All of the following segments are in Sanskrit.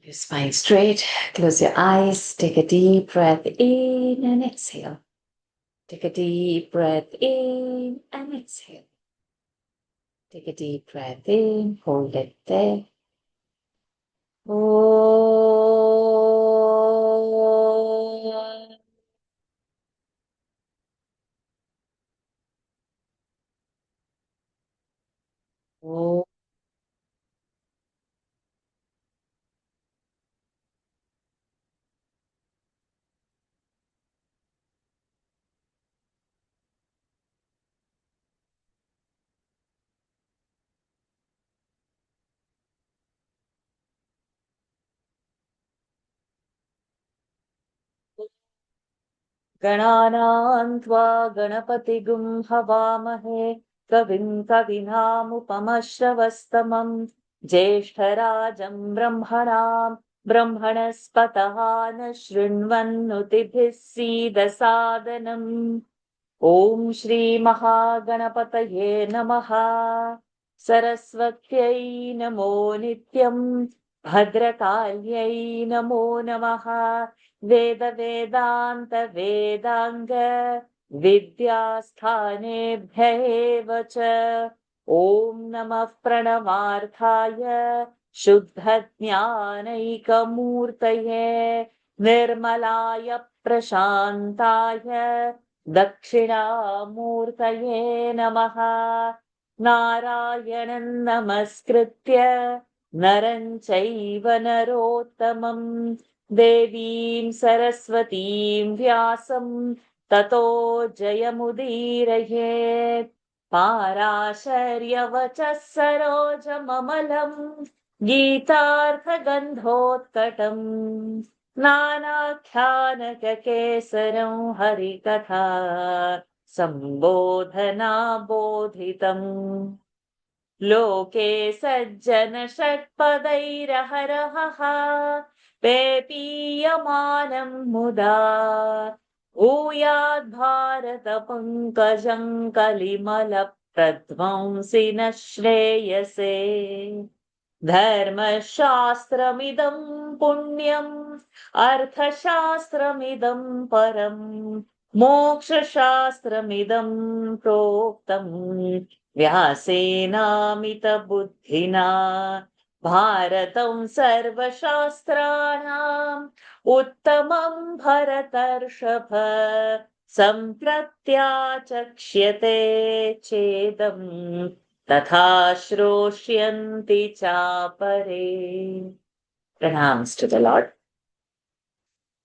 Keep your spine straight. Close your eyes. Take a deep breath in and exhale. Take a deep breath in and exhale. Take a deep breath in. Hold it there. Oh. Oh. गणानां त्वा गणपतिगुं हवामहे कविं कविनामुपमश्रवस्तमम् ज्येष्ठराजं ब्रह्मणस्पतः न शृण्वन्नुतिभिः सीदसादनम् ॐ श्रीमहागणपतये नमः। सरस्वत्यै नमो नित्यम् भद्रकाल्यै नमो नमः। वेदान्त विद्यास्थानेभ्य एव च ॐ नमः प्रणवार्थाय शुद्धज्ञानैकमूर्तये निर्मलाय प्रशान्ताय दक्षिणामूर्तये नमः। नारायणं नमस्कृत्य नरं चैव नरोत्तमम् देवीं सरस्वतीं व्यासं ततो जयमुदीरयेत्। पाराशर्यवचः सरोजममलं गीतार्थगन्धोत्कटम् नानाख्यानककेसरं हरिकथा सम्बोधना बोधितम् लोके सज्जन षट्पदैरहरहः पेपीयमानं मुदा भूयाद् पंकजं कलिमलप्रध्वंसि न श्रेयसे। धर्मशास्त्रमिदं पुण्यम् अर्थशास्त्रमिदं परम् मोक्षशास्त्रमिदं प्रोक्तम् व्यासेनामितबुद्धिना भारतं सर्वशास्त्राणाम् उत्तमं भरतर्षभ सम्प्रत्याचक्ष्यते चेदम् तथा श्रोष्यन्ति चापरे। Pranams to the Lord.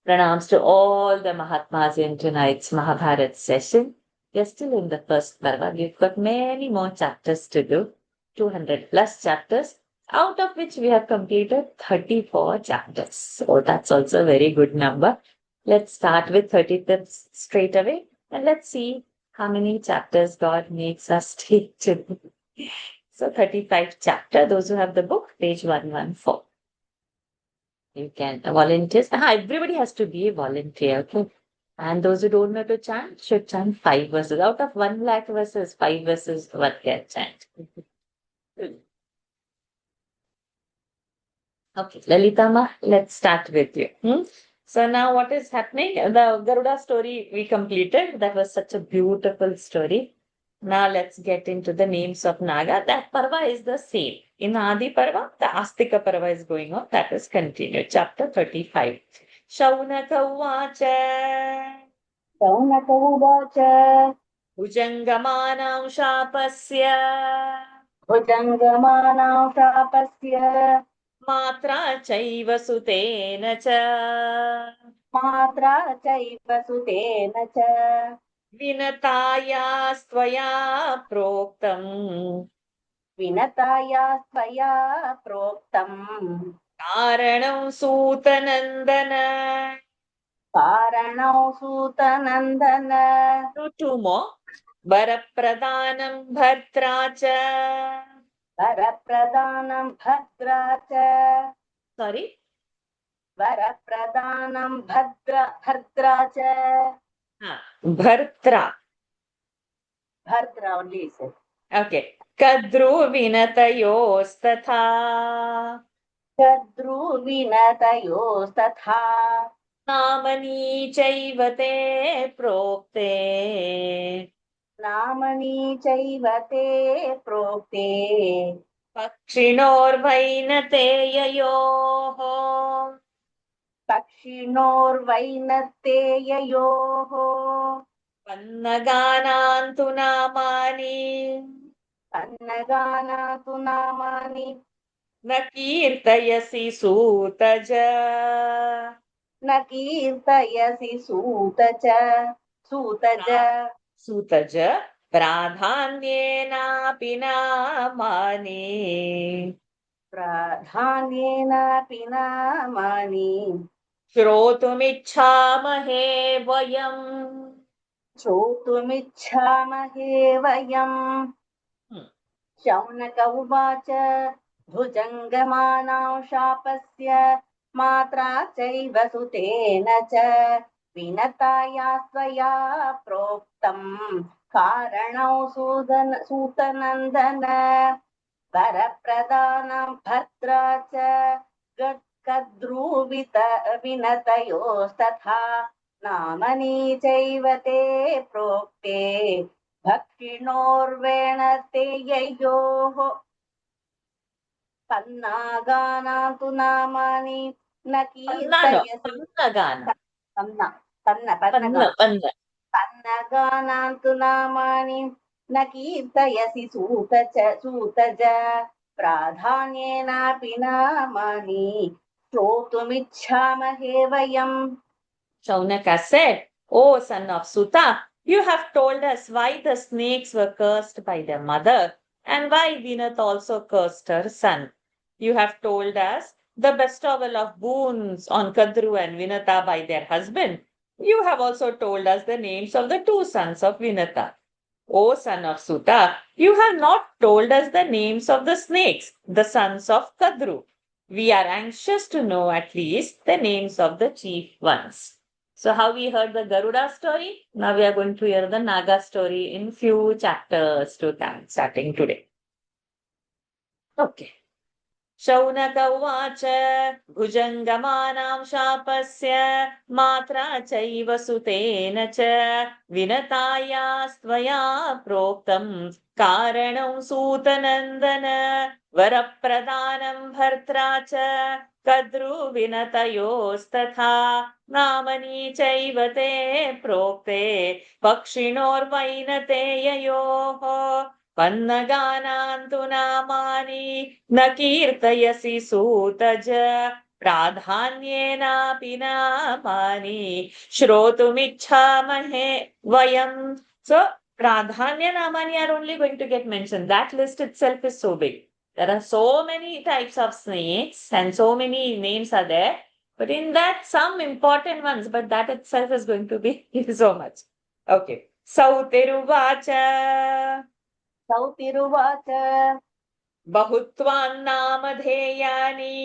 Pranams to all the Mahatmas in tonight's Mahabharat session. We are still in the first parva. We've got many more chapters to do, 200 plus chapters, out of which we have completed 34 chapters. So that's also a very good number. Let's start with 35 straight away and let's see how many chapters God makes us take to do. So 35 chapter, those who have the book, page 114. You can volunteers. Everybody has to be a volunteer, okay? And those who don't know to chant should chant 5 verses. Out of 1 lakh verses, 5 verses one can chant. Okay, Lalita ma, let's start with you. So now what is happening? The Garuda story we completed. That was such a beautiful story. Now let's get into the names of Naga. That parva is the same. In Adi Parva, the Astika Parva is going on. That is continued. Chapter 35. Shaunaka Uvacha. Shaunaka उवाच Bhujangamanam Shapasya. भुजङ्गमानां शापस्य Matra Chaiva Sutena Cha. मात्रा चैव सुतेन च विनतायास्त्वया प्रोक्तम् विनताया त्वया प्रोक्तम् कारणं सूतनन्दन. कारणौ सूतनन्दन Two more. वरप्रदानं भद्रा च. वरप्रदानं भद्रा च Sorry. वरप्रदानं भद्रा च भर्त्रा. भद्रा only said. Okay. कद्रुविनतयोस्तथा कद्रुविनतयोस्तथा नामनी चैव ते प्रोक्ते नामनी चैव ते प्रोक्ते पक्षिणोर्वैनते ययोः पक्षिणोर्वैनत्ते ययोः पन्नगानान्तु नामानि अन्नगानातु नामानि न कीर्तयसि सूतज न कीर्तयसि सूतज सूतज प्राधान्येनापि नामानि प्राधान्येनापि नामानि श्रोतुमिच्छामहे वयम् श्रोतुमिच्छामहे वयम् शौनक उवाच भुजङ्गमानां शापस्य मात्रा चैव सुतेन च विनताया त्वया प्रोक्तम् कारणौ सूतनन्दन वरप्रदानं भद्रा च कद्रुवित विनतयोस्तथा नामनी चैव ते प्रोक्ते भक्षिणोर्वेणते ययोः पन्नागानातु नामानि न कीर्तयसि पन्नगान पन्नगानातु पन्न नामानि न कीर्तयसि सूतज प्राधान्येनापि नामानि श्रोतुमिच्छामहे वयम्. Shaunaka said, O son of Suta, you have told us why the snakes were cursed by their mother and why Vinath also cursed her son. You have told us the bestowal of boons on Kadru and Vinata by their husband. You have also told us the names of the two sons of Vinata. O son of Suta, you have not told us the names of the snakes, the sons of Kadru. We are anxious to know at least the names of the chief ones. So how we heard the Garuda story? Now we are going to hear the Naga story in few chapters to come, starting today. Okay. Shaunaka उवाच भुजङ्गमानां शापस्य मात्रा चैव सुतेन च विनतायास्त्वया प्रोक्तं कारणं सूतनन्दन वरप्रदानं भर्त्रा च कद्रुविनतयोस्तथा नामनी चैव ते प्रोक्ते पक्षिणोर्वैनते ययोः पन्नगानान्तु नामानि न कीर्तयसि सूतज प्राधान्येनापि नामानि श्रोतुमिच्छामहे वयम्. So pradhanya namani are only going to get mentioned. That list itself is so big. There are so many types of snakes and so many names are there. But in that, some important ones, but that itself is going to be so much. Okay. Sautiruvacha सौतिरुवाच बहुत्वान्नामधेयानि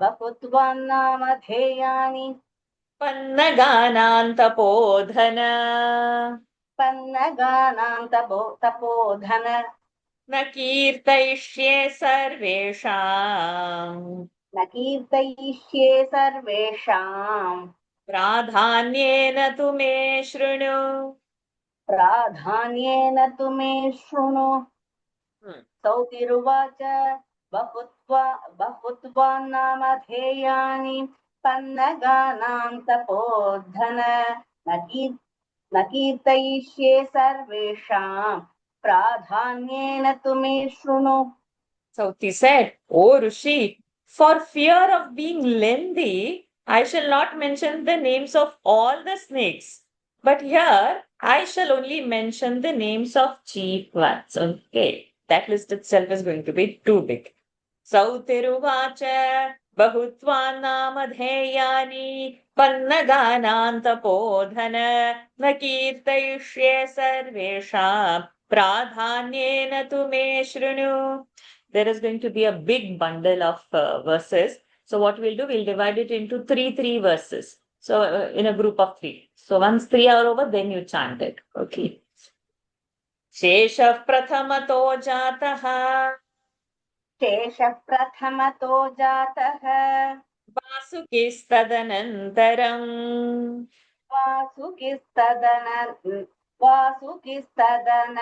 बहुत्वान्नामधेयानि पन्नगानान्तपोधन पन्नगानां तपोधन न कीर्तयिष्ये सर्वेषाम् न कीर्तयिष्ये सर्वेषाम् प्राधान्येन तु मे शृणु. प्राधान्येन तु मे शृणु. सौतिरुवाच बहुत्वान्नामधेयानि पन्नगानां तपोधन न कीर्तयिष्ये सर्वेषां प्राधान्येन तु मे शृणु. Sauti said, O Rishi, for fear of being lengthy, I shall not mention the names of all the snakes. But here, I shall only mention the names of chief ones. Okay, that list itself is going to be too big. Sautiruvacha bahutvannamadheyani pannagaanantapodhana na kirtayishye sarvesham pradhanyena tu me shrunu. There is going to be a big bundle of verses. So what we'll do, we'll divide it into three verses. So in a group of three. So once three are over, then you chant it. Okay. Sheshah prathamato jataha शेषः प्रथमतो जातः वासुकिस्तदनन्तरम् वासुकिस्तदन वासुकिस्तदन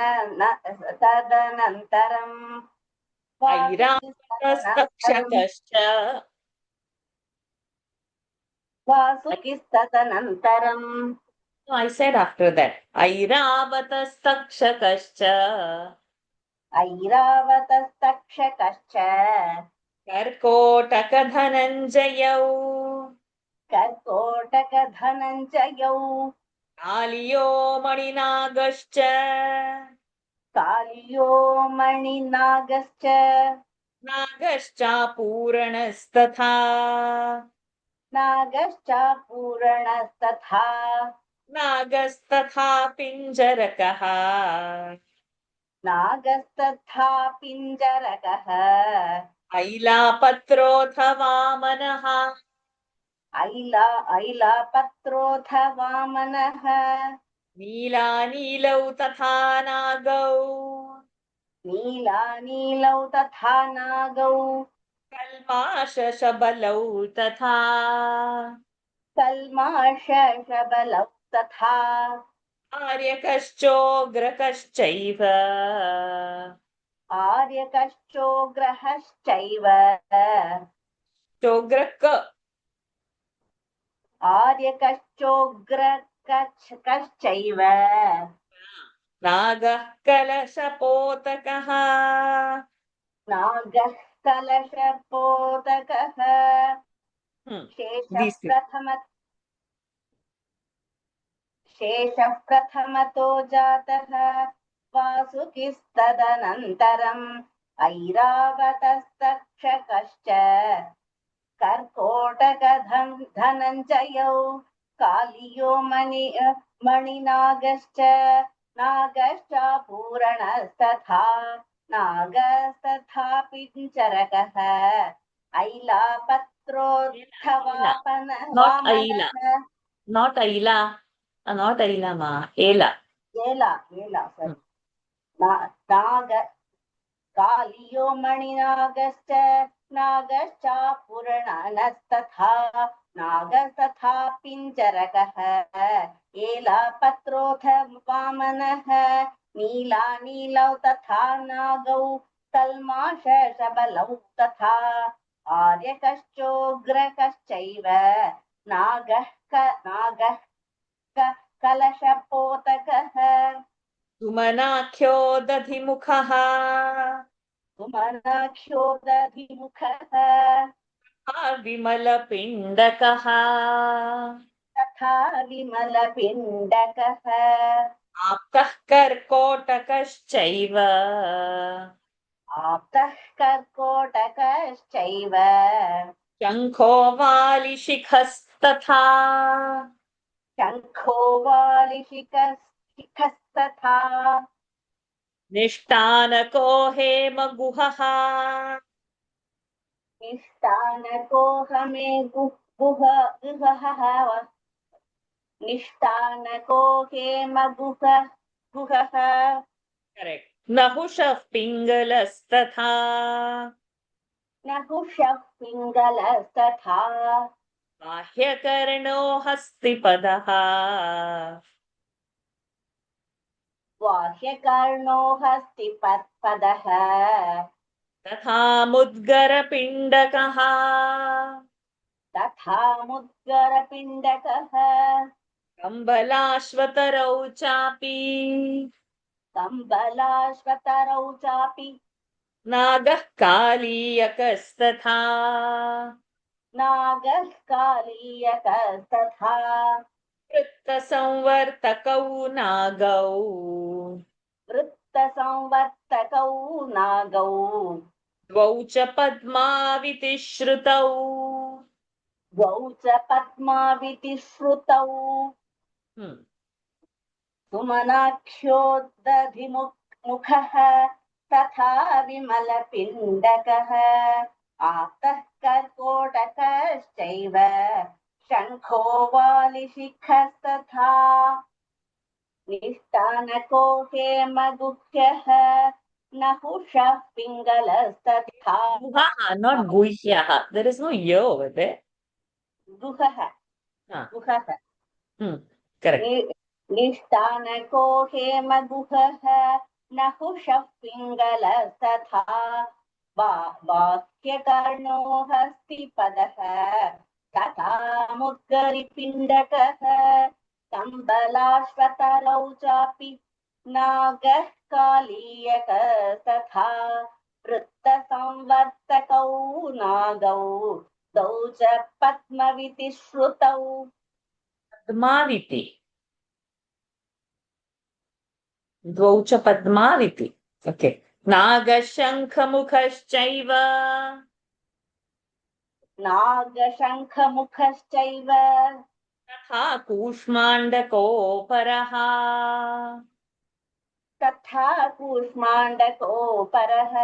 तदनन्तरम् वासुकिस्तदनन्तरम् ऐरावतस्तक्षकश्च वासुकिस्तदनन्तरम् I said after that ऐरावतस्तक्षकश्च ऐरावतस्तक्षकश्च कर्कोटकधनञ्जयौ कर्कोटकधनञ्जयौ कालियो मणिनागश्च काल्यो मणिनागश्च नागश्चापूरणस्तथा नागश्चापूरणस्तथा नागस्तथा पिञ्जरकः नागस्तथा पिञ्जरकः ऐलापत्रोऽथ वामनः ऐलापत्रोऽथ वामनः नीलानीलौ तथा नागौ नीलानीलौ तथा नागौ कल्माषशबलौ तथा कल्माषशबलौ तथा आर्यकश्चोग्रकश्चैव आर्यकश्चोग्रहश्चैव चोग्रक आर्यकश्चोग्रकश्चैव नागः कलशपोतकः नागः कलशपोतकः शेषः These two. प्रथमतो जातः वासुकिस्तदनन्तरम् ऐरावतस्तक्षकश्च कर्कोटकधनञ्जयौ कालियो मणिनागश्च नागश्चापूरणस्तथा नागस्तथा पिञ्जरकः Ela. ऐलापत्रोत्थवापनः Not Aila. वामनः Not Aila. Not Aila ma. Ela. एला नाग कालियो मणिनागश्च नागश्चापूरणस्तथा नागस्तथा पिञ्जरकः एलापत्रोऽथ वामनः नीलानीलौ तथा नागौ कल्माषशबलौ तथा आर्यकश्चोग्रकश्चैव नागः कलशपोतकः सुमनाख्यो दधिमुखः सुमनाख्यो दधिमुखः विमलपिण्डकः तथा विमलपिण्डकः आप्तः कर्कोटकश्चैव आप्तः कर्कोटकश्चैव शङ्खो वालिशिखस्तथा शङ्खो वालिशिखस्तथा निष्ठानको हेमगुहः निष्ठानको निष्ठानको गुहः करेक्ट नहुषः पिङ्गलस्तथा नहुषः पिङ्गलस्तथा बाह्यकर्णो हस्तिपदः बाह्यकर्णो हस्तिपदः तथा मुद्गरपिण्डकः तथा मुद्गरपिण्डकः कम्बलाश्वतरौ चापि कम्बलाश्वतरौ चापि नागः कालीयकस्तथा नागः कालीयकस्तथा वृत्तसंवर्तकौ नागौ वृत्तसंवर्तकौ नागौ द्वौ च पद्मावितिश्रुतौ द्वौ च पद्मावितिश्रुतौ सुमनाख्यो दधिमुखः तथा विमलपिण्डकः आप्तः कर्कोटकश्चैव शङ्खो वालिशिखस्तथा निष्ठानको हेमगुह्यः नहुषः पिङ्गलस्तथा Guhaha, not guhyaha. There is no y over there. गुहः Ah, गुहः correct. निष्ठानकोशे मगुहः नहुषः पिङ्गलस्तथा वाक्यकर्णो हस्तिपदः तथा मुद्गरिपिण्डकः कम्बलाश्वतरौ चापि नागः कालीयकस्तथा वृत्तसंवर्तकौ नागौ तौ च पद्मविति श्रुतौ Padmaviti. Dvau cha padmaviti. Okay. नागशङ्खमुखश्चैव नागशङ्खमुखश्चैव तथा कूष्माण्डकोपरः तथा कूष्माण्डकोपरः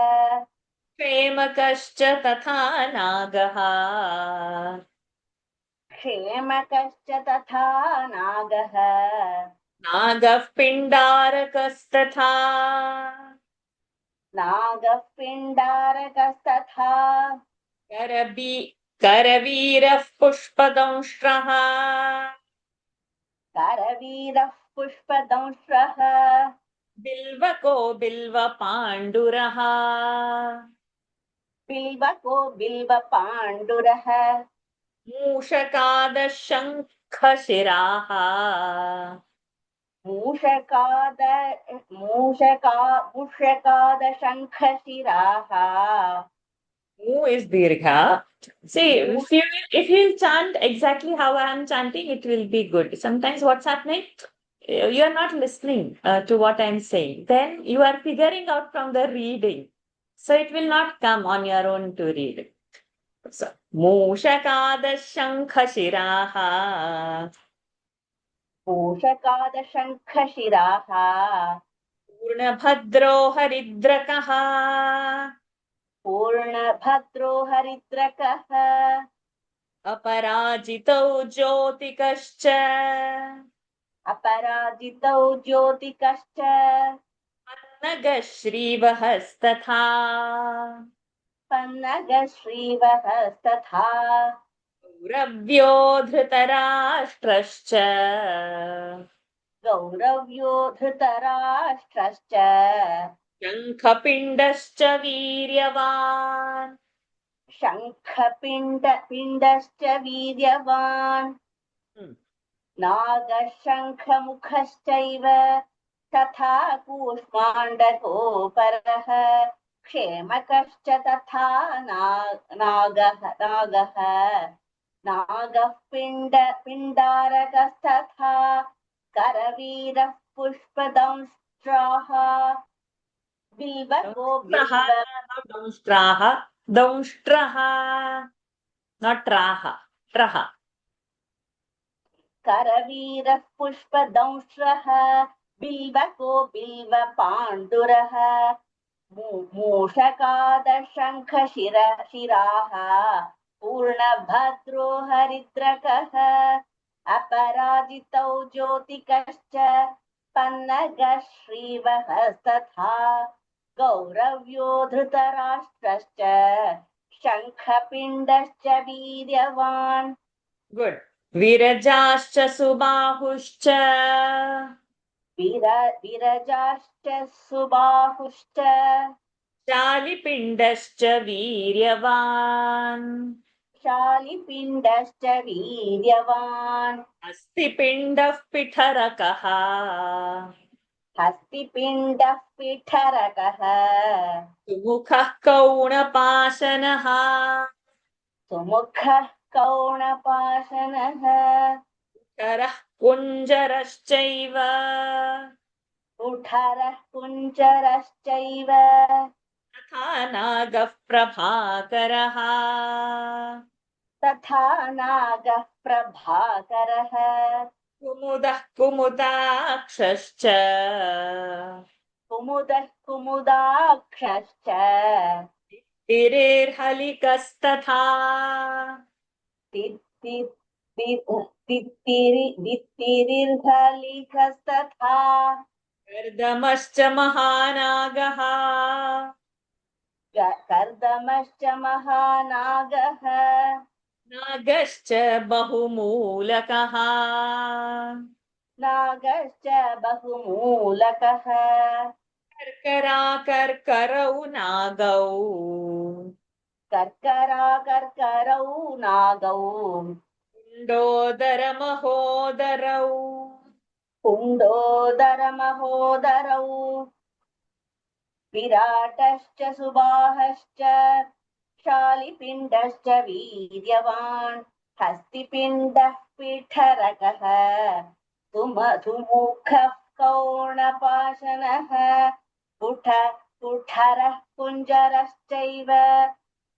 क्षेमकश्च तथा नागः क्षेमकश्च तथा नागः नागः पिण्डारकस्तथा नागः पिण्डारकस्तथा करवीरः पुष्पदंष्ट्रः करवीरः पुष्पदंष्ट्रः बिल्वको बिल्वपाण्डुरः बिल्वको बिल्वपाण्डुरः मूषकादशङ्खशिराः मूषकाद मूषकादशङ्खशिराः Mu is dirgha. See, if you chant exactly how I am chanting, it will be good. Sometimes what's happening? You are not listening to what I'm saying. Then you are figuring out from the reading. So it will not come on your own to read. So, मूषकादशङ्खशिराः मूषकादशङ्खशिराः पूर्णभद्रो हरिद्रकः पूर्णभद्रो हरिद्रकः अपराजितौ ज्योतिकश्च अपराजितौ ज्योतिकश्च नगश्रीवहस्तथा पन्नगश्रीवहस्तथा रव्यो धृतराष्ट्रश्च गौरव्यो धृतराष्ट्रश्च शङ्खपिण्डश्च वीर्यवान् शङ्खपिण्डश्च वीर्यवान् नागशङ्खमुखश्चैव तथा कूष्माण्डकोपरः क्षेमकश्च तथा नागः पिण्डारकस्तथा करवीरः पुष्पदंष्ट्राः बिल्वको दंष्ट्राः दंष्ट्रः not traha traha करवीरः पुष्पदंष्ट्रः बिल्वको बिल्वपाण्डुरः मूषकादशङ्खशिराः पूर्णभद्रो हरिद्रकः अपराजितौ ज्योतिकश्च पन्नगश्रीवहस्तथा गौरव्यो धृतराष्ट्रश्च शङ्खपिण्डश्च वीर्यवान् good विरजाश्च सुबाहुश्च विरजाश्च सुबाहुश्च शालिपिण्डश्च वीर्यवान् शालिपिण्डश्च वीर्यवान् अस्थिपिण्डः पिठरकः हस्तिपिण्डः पिठरकः सुमुखः कौणपाशनः सुमुखः कौणपाशनः करः कुञ्जरश्चैव कुठरः कुञ्जरश्चैव तथा नागः प्रभाकरः तथा नागः प्रभाकरः कुमुदः कुमुदाक्षश्च कुमुदः कुमुदाक्षश्च तिरेर्हलिकस्तथा दित्तिरिर्हलिकस्तथा कर्दमश्च महानागः कर्दमश्च महानागः नागश्च बहुमूलकः नागश्च बहुमूलकः कर्कराकर्करौ नागौ कर्कराकर्करौ नागौ कुण्डोदरमहोदरौ कुण्डोदरमहोदरौ विराटश्च सुबाहश्च शालिपिण्डश्च वीर्यवान् हस्तिपिण्डः पीठरकः सुमुखः कौणपाशनः कुठरः कुञ्जरश्चैव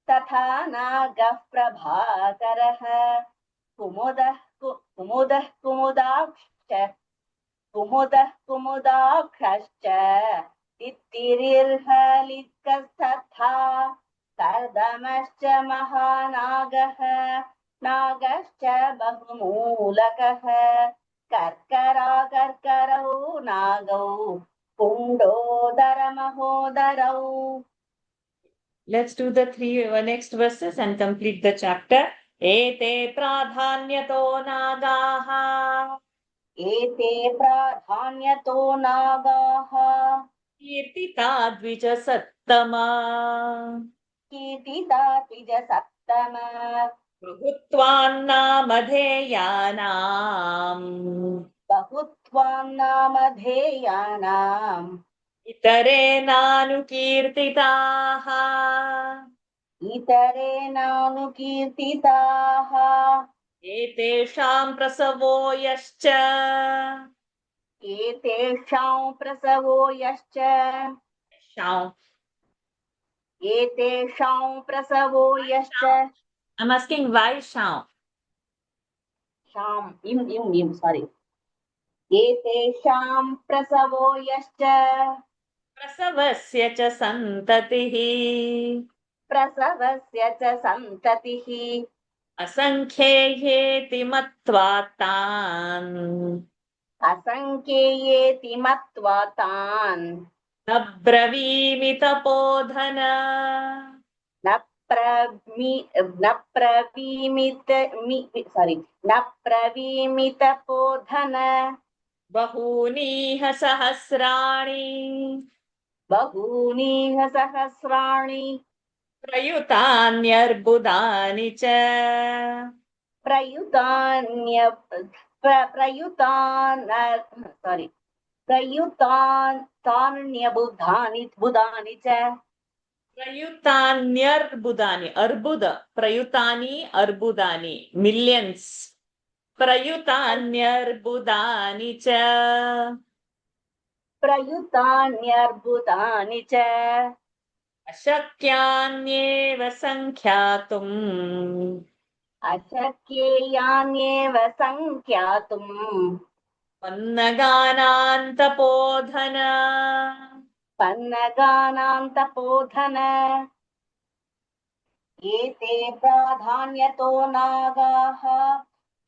तथा नागः प्रभाकरः कुमुदः कुमुदाक्षश्च तित्तिरिर्हलितस्तथा कर्दमश्च महानागः नागश्च बहुमूलकः कर्कराकर्करौ नागौ कुण्डोदरमहोदरौ. Let's do the three next verses and complete the chapter. Ete pradhanyato nagaha एते प्राधान्यतो नागाः कीर्तिता द्विजसत्तमा कीर्तिता द्विजसत्तम बहुत्वान्नामधेयानाम् बहुत्वां नामधेयानाम् इतरेणानुकीर्तिताः इतरेणानुकीर्तिताः एतेषां प्रसवो यश्च एतेषां प्रसवो यश्च शां- एतेषां प्रसवो यश्च I'm asking why शां? शाम् इम् सारी एतेषां प्रसवो यश्च प्रसवस्य च सन्ततिः प्रसवस्य च सन्ततिः असङ्ख्येयेति मत्वा तान् असङ्ख्येयेति मत्वा तान् न ब्रवीमि तपोधन न प्रवीमितपोधन बहूनीह सहस्राणि बहूनीह सहस्राणि प्रयुतान्यर्बुदानि च प्रयुतान्य प्रयुतान् सारी प्रयुतान्यबुधानि बुधानि च प्रयुतान्यर्बुदानि अर्बुद प्रयुतानि अर्बुदानि मिलियन्स् प्रयुतान्यर्बुदानि च प्रयुतान्यर्बुदानि च अशक्यान्येव सङ्ख्यातुम् अशक्येयान्येव सङ्ख्यातुम् पन्नगानान्तपोधन पन्नगानान्तपोधन एते प्राधान्यतो नागाः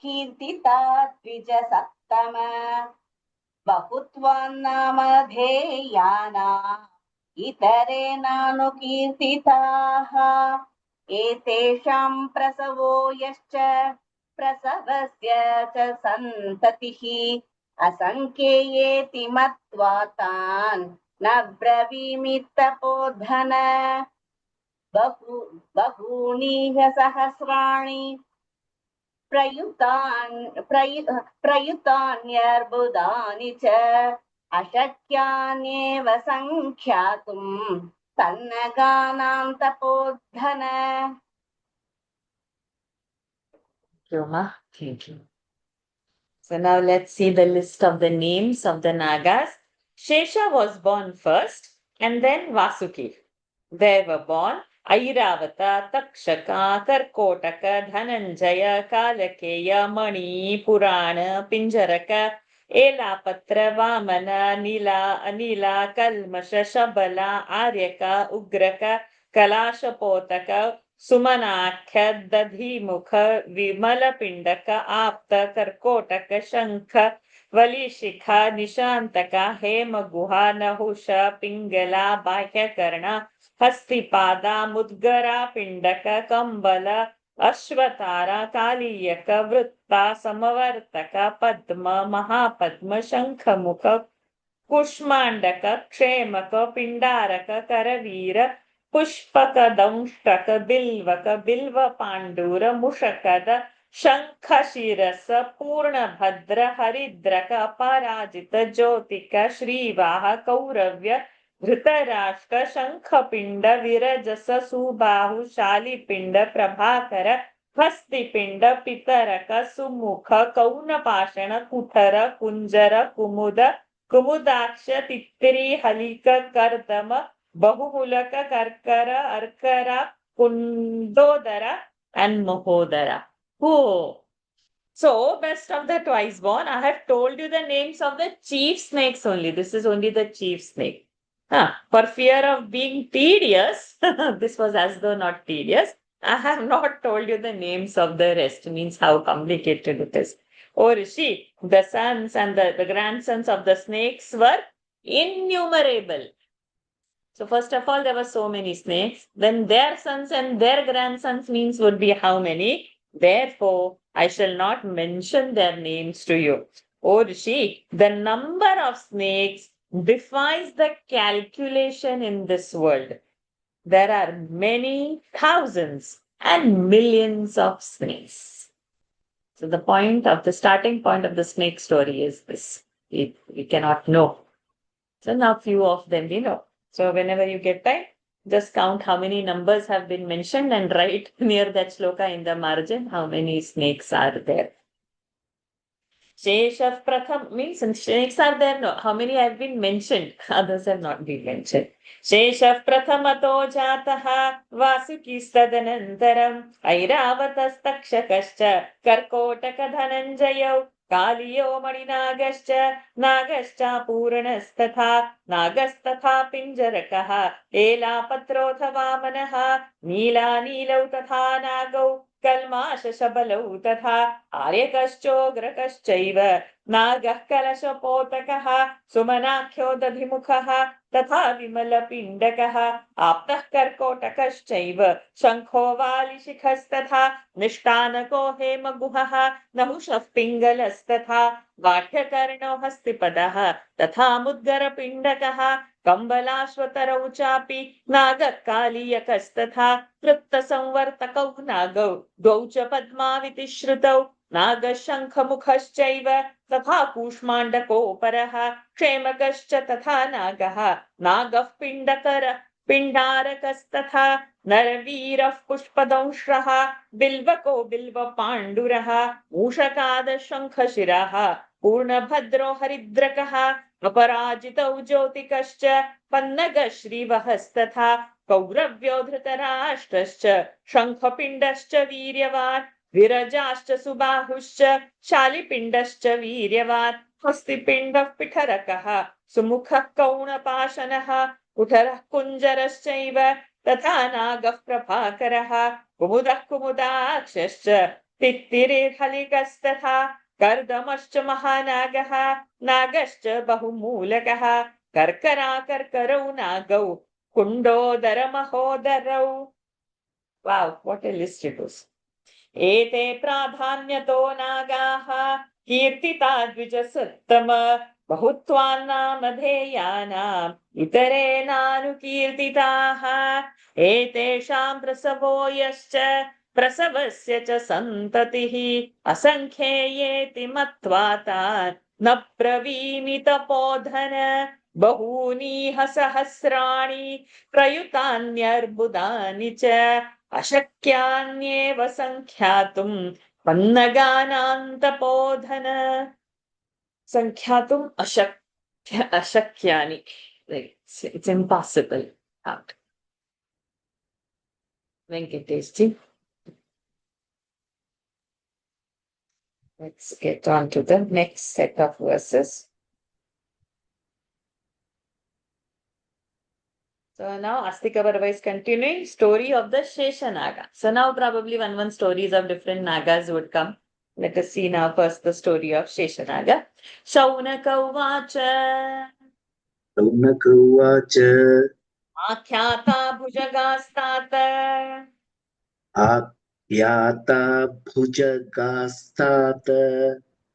कीर्तिता द्विजसत्तम बहुत्वान्नामधेयाना इतरेणानुकीर्तिताः एतेषां प्रसवो यश्च प्रसवस्य च सन्ततिः असङ्ख्येयेति मत्वा तान् न ब्रवीमि तपोधन बहूनीह सहस्राणि प्रयुतान्यर्बुदानि च अशक्यान्येव सङ्ख्यातुम् तन्नगानां तपोधन. Thank you. So now let's see the list of the names of the Nagas. Shesha was born first and then Vasuki. They were born Airavata, Takshaka, Karkotaka, Dhananjaya, Kalakeya, Mani, Purana, Pinjaraka, Elapatra, Vamana, Nila, Anila, Kalmasha, Shabala, Aryaka, Ugraka, Kalashapotaka, Sumanakhya, Dadhimukha, Vimala Pindaka, Apta, Karkotaka, Shankha, वलिशिखा निशान्तका हेमगुहा Nahusha पिङ्गला बाह्यकर्णा हस्तिपादा मुद्गरा पिण्डक कम्बल अश्वतारा कालीयक वृत्ता समवर्तक पद्म महापद्म शङ्खमुख कुष्माण्डक क्षेमक पिण्डारक करवीर पुष्पक दंष्टक बिल्वक बिल्व पाण्डुर मुषकद शङ्खशिरस पूर्णभद्र हरिद्रक अपराजित ज्योतिक श्रीवाह कौरव्य धृतराष्ट्र शङ्खपिण्ड विरजस सुबाहु शालिपिण्ड प्रभाकर हस्तिपिण्ड पितरक सुमुख कौनपाषण कुठर कुञ्जर कुमुद कुमुदाक्ष तित्तिरी हलिक Kardam बहुमूलक कर्कर अर्करा कुंदोदरा and Mahodara. Oh, so best of the twice born. I have told you the names of the chief snakes only. This is only the chief snake. For fear of being tedious, this was as though not tedious. I have not told you the names of the rest, means how complicated it is. O Rishi, the sons and the grandsons of the snakes were innumerable. So first of all, there were so many snakes. Then their sons and their grandsons means would be how many? Therefore, I shall not mention their names to you. O Rishi, the number of snakes defies the calculation in this world. There are many thousands and millions of snakes. So the starting point of the snake story is this. We cannot know. So now few of them we know. So whenever you get time, just count how many numbers have been mentioned and write near that shloka in the margin how many snakes are there. Shesha Pratham means snakes are there. No, how many have been mentioned? Others have not been mentioned. Shesha Prathamato Jataha Vasuki Sadanantaram Airavatastакshakascha Karkotaka Dhananjayav कालियो मणिनागश्च नागश्च पूर्णस्तथा नागस्तथा पिञ्जरकः एलापत्रोऽथ वामनः नीलानीलौ तथा नागौ कल्माशशबलौ तथा आर्यकश्चोग्रकश्चैव नागः कलशपोतकः सुमनाख्यो दधिमुखः तथा विमलपिण्डकः आप्तः कर्कोटकश्चैव शङ्खो वालिशिखस्तथा निष्ठानको हेमगुहः नहुषः पिङ्गलस्तथा वाह्यकर्णो हस्तिपदः तथा मुद्गरपिण्डकः कम्बलाश्वतरौ चापि नागः कालीयकस्तथा वृत्तसंवर्तकौ नागौ द्वौ च पद्माविति श्रुतौ नागः शङ्खमुखश्चैव तथा कूष्माण्डकोपरः क्षेमकश्च तथा नागः नागः पिण्डारकस्तथा नरवीरः पुष्पदंश्रः बिल्वको बिल्वपाण्डुरः मूषकादः शङ्खशिरः पूर्णभद्रो हरिद्रकः अपराजितौ ज्योतिकश्च पन्नगः श्रीवहस्तथा कौरव्यो धृतराष्ट्रश्च शङ्खपिण्डश्च वीर्यवान् विरजाश्च सुबाहुश्च शालिपिण्डश्च वीर्यवान् हस्तिपिण्डः पिठरकः सुमुखः कौणपाशनः कुठरः कुञ्जरश्चैव तथा नागः प्रभाकरः कुमुदः कुमुदाक्षश्च तित्तिरिर्हलिकस्तथा कर्दमश्च महानागः नागश्च बहुमूलकः कर्करौ नागौ कुण्डोदरमहोदरौ. Wow, what a list it was. एते प्राधान्यतो नागाः कीर्तिता द्विजसत्तम बहुत्वान्नामधेयानाम् इतरेणानुकीर्तिताः एतेषां प्रसवो यश्च प्रसवस्य च सन्ततिः असङ्ख्येयेति मत्वा तान् न ब्रवीमि तपोधन बहूनीह सहस्राणि प्रयुतान्यर्बुदानि च अशक्यान्येव सङ्ख्यातुम् पन्नगानां तपोधन. सङ्ख्यातुम् अशक्यानि. It's impossible. Out. Venkatesh ji. Let's get on to the next set of verses. So now Astika Parva is continuing story of the Sheshanaga. So now probably one stories of different Nagas would come. Let us see now first the story of Sheshanaga. Shaunaka uvacha Shaunaka उवाच आख्याता भुजगास्तात आख्याता भुजगास्तात्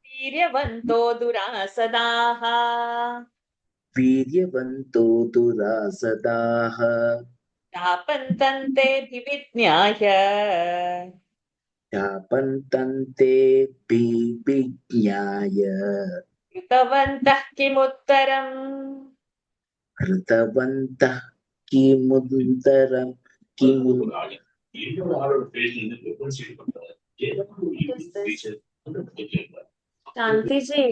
वीर्यवन्तो दुरासदाः वीर्यवन्तो दुरासदाः तापन्तन्तेऽभिविज्ञाय चापन्तन्ते विज्ञाय कृतवन्तः किमुत्तरम् कृतवन्तः किमुत्तरम् किमुन् What is this? Shanti ji,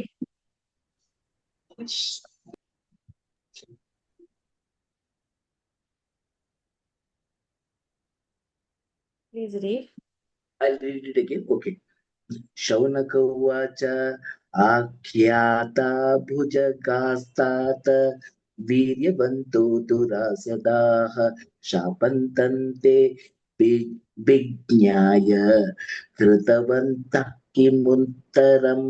please read. I'll read it again. Okay. Shaunaka उवाच आख्याता भुजगास्तात् वीर्यवन्तो दुरासदाः शापन्तन्ते विज्ञाय कृतवन्तः किमुत्तरम्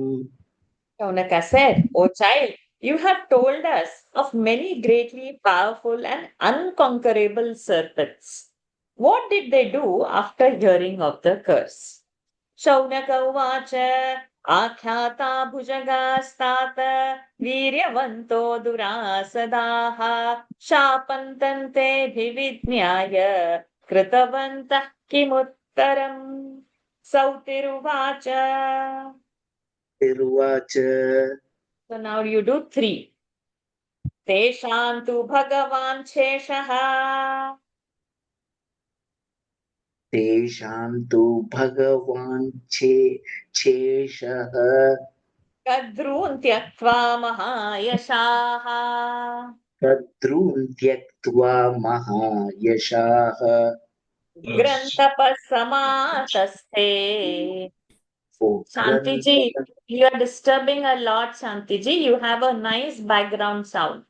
Shaunaka said, O child, you have told us of many greatly powerful and unconquerable serpents. What did they do after hearing of the curse? Shaunaka uvacha आख्याता भुजगास्तात वीर्यवन्तो दुरासदाः शापन्तन्तेऽभिविज्ञाय कृतवन्तः किमुत्तरम् सौतिरुवाच. तिरुवाच So now you do 3. तेषां तु भगवान् शेषः तेषां तु भगवान् शेषः कद्रून् त्यक्त्वा महायशाः कद्रून् त्यक्त्वा महायशाः ग्रन्तपः समातस्थे. Shanti ji, you are disturbing a lot, Shanti ji. You have a nice background sound.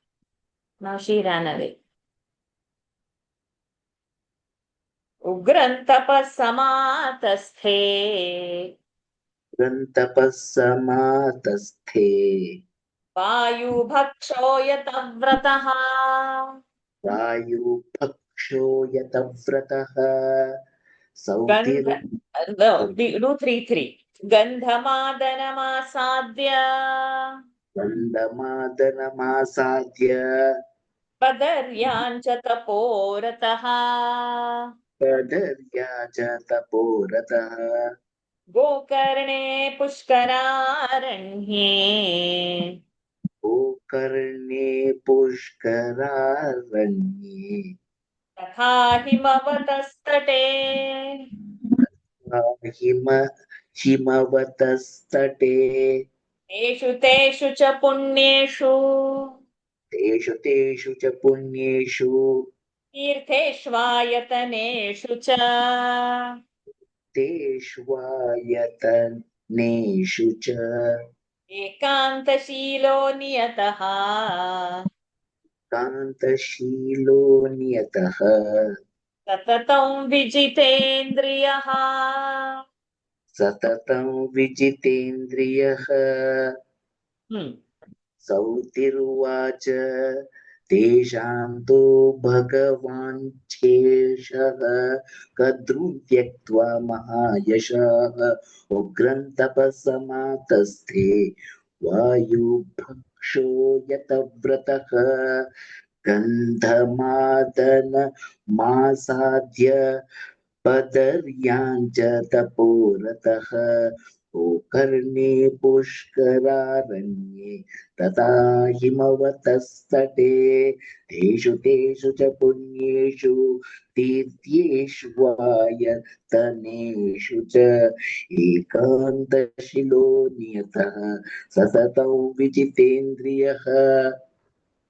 Now she ran away. Ugrantapa samatasthe गन्तपः समातस्थे वायुभक्षो यतव्रतः. वायुभक्षो यतव्रतः गन्ध सौतिरु no, do 3 3. गन्धमादनमासाद्य गन्धमादनमासाद्य पदर्याञ्च तपोरतः पदर्या च तपोरतः गोकर्णे पुष्करारण्ये गोकर्णे पुष्करारण्ये तथा हिमवतस्तटे हिम हिमवतस्तटे तेषु तेषु च पुण्येषु तेषु तेषु च पुण्येषु तीर्थेष्वायतनेषु च तेष्वायतनेषु च एकान्तशीलो नियतः कान्तशीलो नियतः सततं विजितेन्द्रियः सततं विजितेन्द्रियः हम्म, सौतिरुवाच तेषां तु भगवान् शेषः कद्रून् त्यक्त्वा महायशः उग्रन्तपसमातस्थे वायुभक्षो यतव्रतः गन्धमादनमासाद्य पदर्याञ्च तपोरतः गोकर्णे पुष्करारण्ये तथा हिमवतस्तटे तेषु तेषु च पुण्येषु तीर्थ्येष्वायतनेषु च एकान्तशिलो नियतः सततं विजितेन्द्रियः.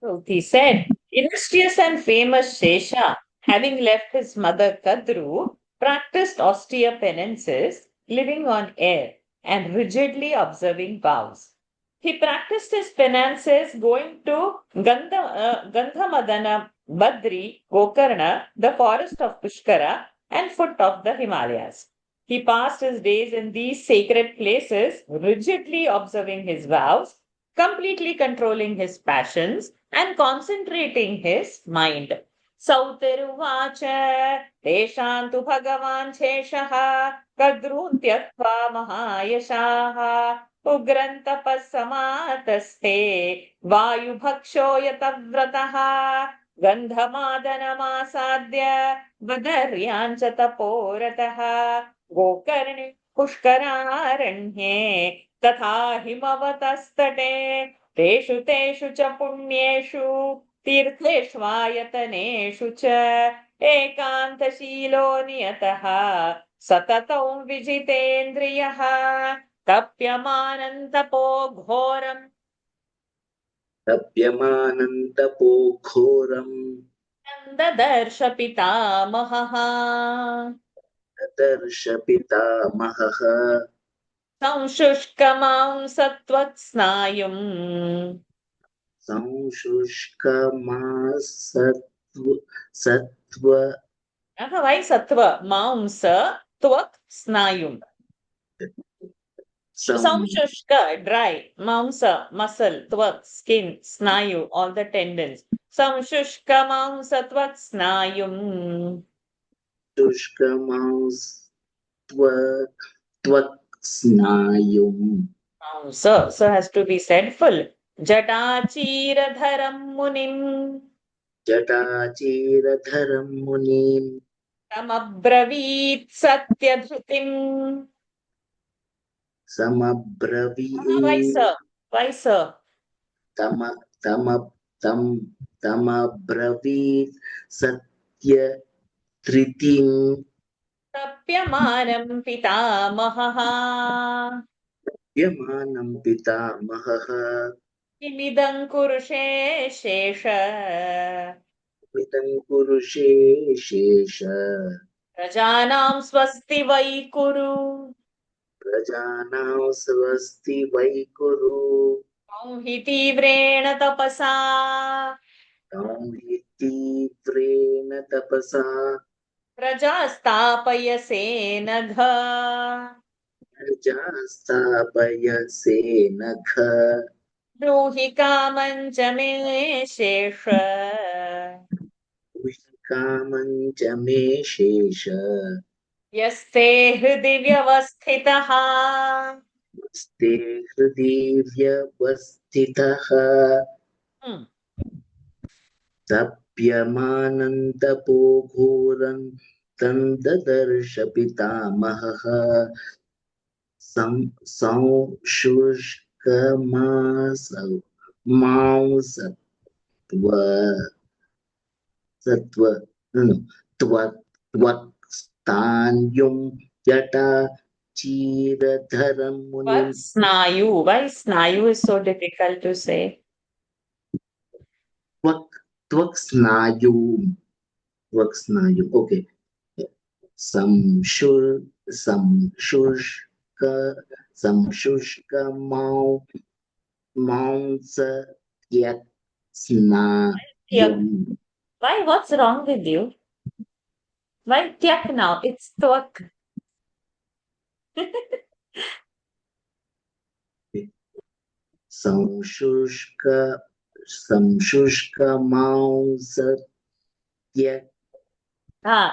So he said, illustrious and famous Shesha, having left his mother Kadru, practiced austere penances, living on air and rigidly observing vows. He practiced his penances going to Gandhamadana, Badri, Gokarna, the forest of Pushkara, and foot of the Himalayas. He passed his days in these sacred places, rigidly observing his vows, completely controlling his passions, and concentrating his mind. Sautiruvaच Teshan tu Bhagavan Sheshaha Kadrun Tyaktva Mahayashaha Ugran Tapassamataste Vayubhaksho Yatavrataha Gandhamadanamasādya वदर्यांच तपोरतः Gokarne पुष्करारण्ये तथा हिमवतस्तटे तेषु तेषु च पुण्येषु तीर्थेष्वायतनेषु च एकान्तशीलो नियतः सततौ विजितेन्द्रियः तप्यमानन्तपो घोरम् तप्यमानन्तपो घोरम् ददर्श पितामहः ददर्श पितामहः संशुष्कमांसत्वत्स्नायुम् संशुष्कमासत्व why sattva? Mamsa tvak snayum. Samshushka, dry. Mamsa, muscle. Tvak, skin. Snayu, all the tendons. Samshushka mamsa tvak snayum. त्वक् स्नायुम्. Mamsa, so has to be said full. Jatachiradharam munim. जटाचीरधरं मुनिं Tamabravit satyadhrutim. Why, समब्रवीत् sir? Why, sir? तम तम तं तमब्रवीत् सत्यधृतिं तप्यमानं पितामहः यमानं पितामहः किमिदं कुरुषे शेष मितं कुरुषे शेष प्रजानां स्वस्ति वै कुरु प्रजानां स्वस्ति वै कुरु त्वं हि तीव्रेण तपसा तं हि तीव्रेण तपसा प्रजास्तापयसे नघ प्रजास्तापयसे नघ ब्रूहि कामं च मे शेष कामं च मे शेष यस्ते हृदि व्यवस्थितः स्ते हृदि व्यवस्थितः तप्यमानन्तपो घोरं तं ददर्श पितामहः मांसत्व सत्व त्वक्स्तान्युं जटा चीरधरं मुनिं What snayu? Why snayu is so difficult to say? त्वक्स्नायुं okay संशुष्क मांस त्यक् स्नायुम् Why? What's wrong with you? Why tyak now? It's twak. संशुष्क मांस त्यक्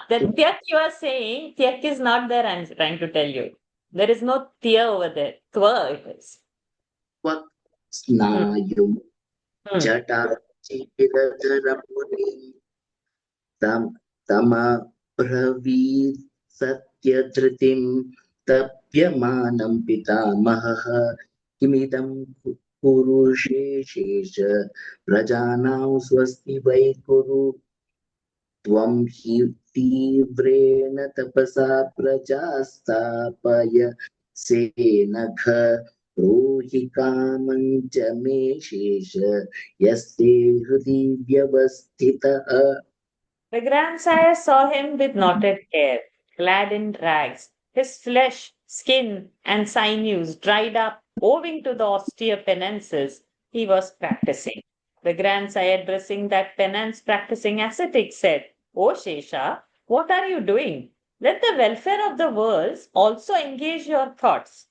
The tyak you are saying, tyak is not there, I'm trying to tell you. There is no tya over there. Twa it is. त्वक् स्नायुम् जटा चीरधरं मुनिं तमब्रवीत् सत्यधृतिं तप्यमानं पितामहः किमिदं कुरुषे शेष प्रजानां स्वस्ति वै कुरु त्वं हि तीव्रेण तपसा प्रजास्तापयसे नघ ब्रूहि कामं च मे शेष यस्ते हृदि व्यवस्थितः. The grandsire saw him with knotted hair, clad in rags, his flesh, skin, and sinews dried up owing to the austere penances he was practicing. The grandsire, addressing that penance practicing ascetic, said, O Shesha, what are you doing? Let the welfare of the worlds also engage your thoughts.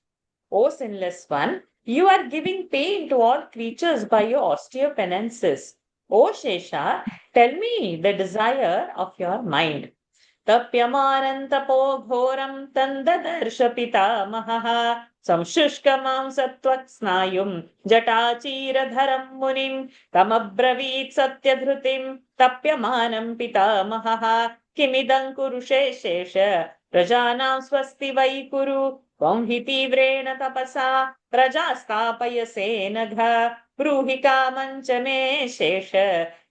O sinless one, you are giving pain to all creatures by your austere penances. O Shesha, tell me the desire of your mind. तप्यमानन्तपो घोरं तन्ददर्श पितामहः संशुष्कमां सत्त्वस्नायुं जटाचीरधरं मुनिं तमब्रवीत् सत्यधृतिं तप्यमानं पितामहः किमिदं कुरुषे शेष प्रजानां स्वस्ति वै कुरु त्वं हि तीव्रेण तपसा प्रजा स्थापयसे नघ ब्रूहि कामं च मे शेष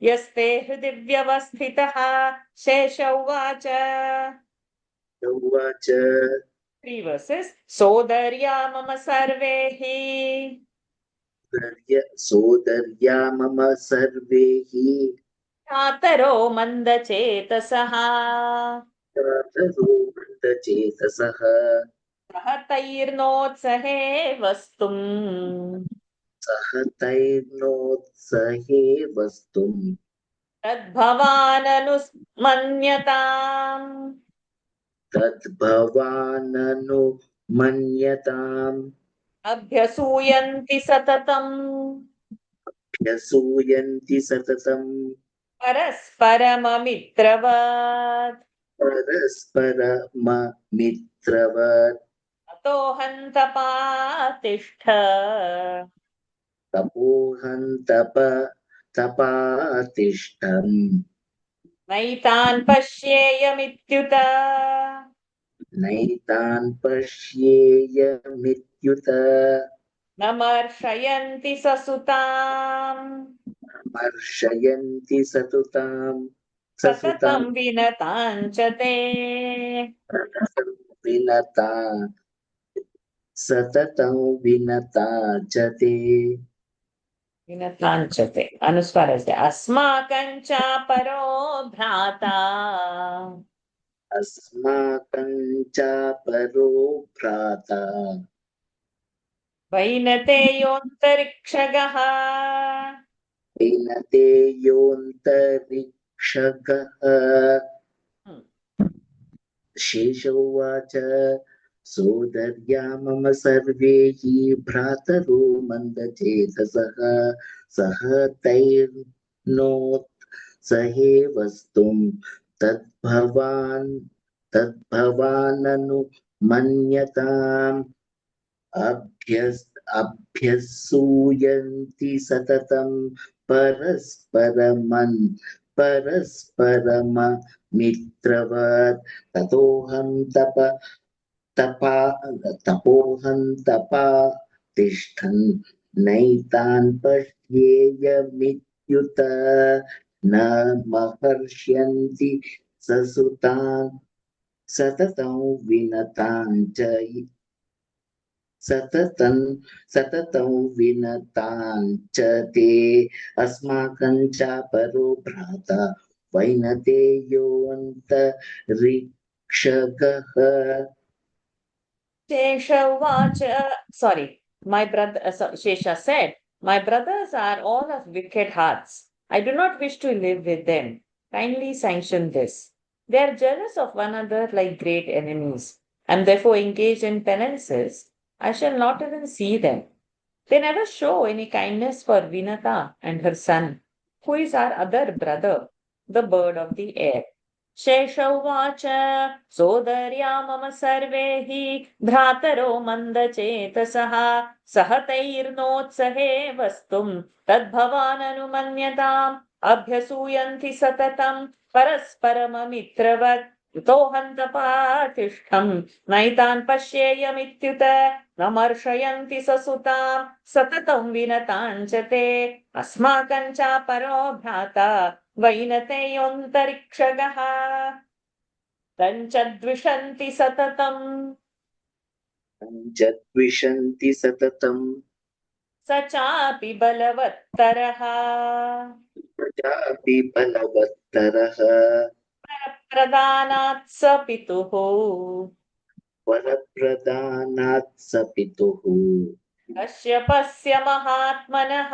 यस्ते हृदि व्यवस्थितः शेष उवाच उवाच 3 verses सोदर्या मम सर्वे हि सोदर्या मम सर्वे हि भ्रातरो मन्दचेतसः भ्रातरो मन्दचेतसः सह तैर्नोत्सहे वस्तुम् सह तैर्नोत्सहे वस्तुम् तद्भवाननुमन्यताम् तद्भवाननुमन्यताम् अभ्यसूयन्ति सततम् व्यसूयन्ति सततम् परस्परममित्रवत् परस्परममित्रवत् अतोऽहन्तपातिष्ठ तपोहन्तप तपातिष्ठम् नैतान् पश्येयमित्युत नैतान् पश्येयमित्युत न मर्षयन्ति ससुताम् मर्षयन्ति सतुताम् सततं ससुताम् विनतां च ते विनता सततं विनता च ते विनतां च ते अनुस्वारस्य अस्माकं च परो भ्राता अस्माकं च परो भ्राता वैनतेयोऽन्तरिक्षगः विनते योऽन्तरिक्षगः शेष उवाच सोदर्या मम सर्वे हि भ्रातरो मन्दचेतसः सह तैर्नोत्सहे वस्तुं तद्भवाननुमन्यताम् अभ्यसूयन्ति सततं परस्परममित्रवत् तपोऽहं तपातिष्ठन् नैतान् पश्येयमित्युत न महर्ष्यन्ति ससुतान् सततं विनतां च सततं विनतां च ते अस्माकं च परो भ्राता वैनतेयोऽन्तरिक्षगः Shesha Uvacha, sorry, my brother, Shesha said, my brothers are all of wicked hearts. I do not wish to live with them. Kindly sanction this. They are jealous of one another like great enemies, and therefore engage in penances. I shall not even see them. They never show any kindness for Vinata and her son, who is our other brother, the bird of the air. शेष उवाच सोदर्या मम सर्वे हि भ्रातरो मन्दचेतसः सह तैर्नोत्सहे वस्तुं तद्भवाननुमन्यताम् अभ्यसूयन्ति सततं परस्परममित्रवत् युतोऽहन्तपातिष्ठम् नैतान् पश्येयमित्युत न मर्षयन्ति ससुताम् सततं विनतां च ते अस्माकं च परो भ्राता वैनतेयोऽन्तरिक्षगः तञ्च द्विषन्ति सततम् द्विषन्ति सततम् स चापि बलवत्तरः चापि बलवत्तरः प्रदानात् स पितुः वरप्रदानात् स पितुः कश्यपस्य महात्मनः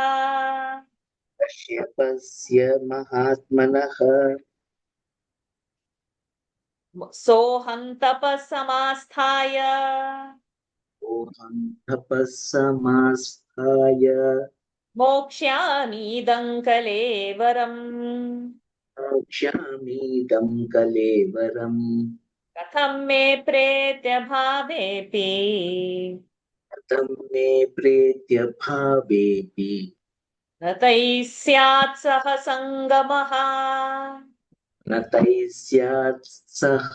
कश्यपस्य महात्मनः सोऽहं तपःसमास्थाय सोऽहं तपःसमास्थाय मोक्ष्यामीदं कलेवरम्। मोक्ष्यामीदं कलेवरम्। कथं मे प्रेत्य भावेऽपि कथं मे प्रेत्य भावेऽपि न तैः स्यात् सह सङ्गमः। न तैः स्यात् सह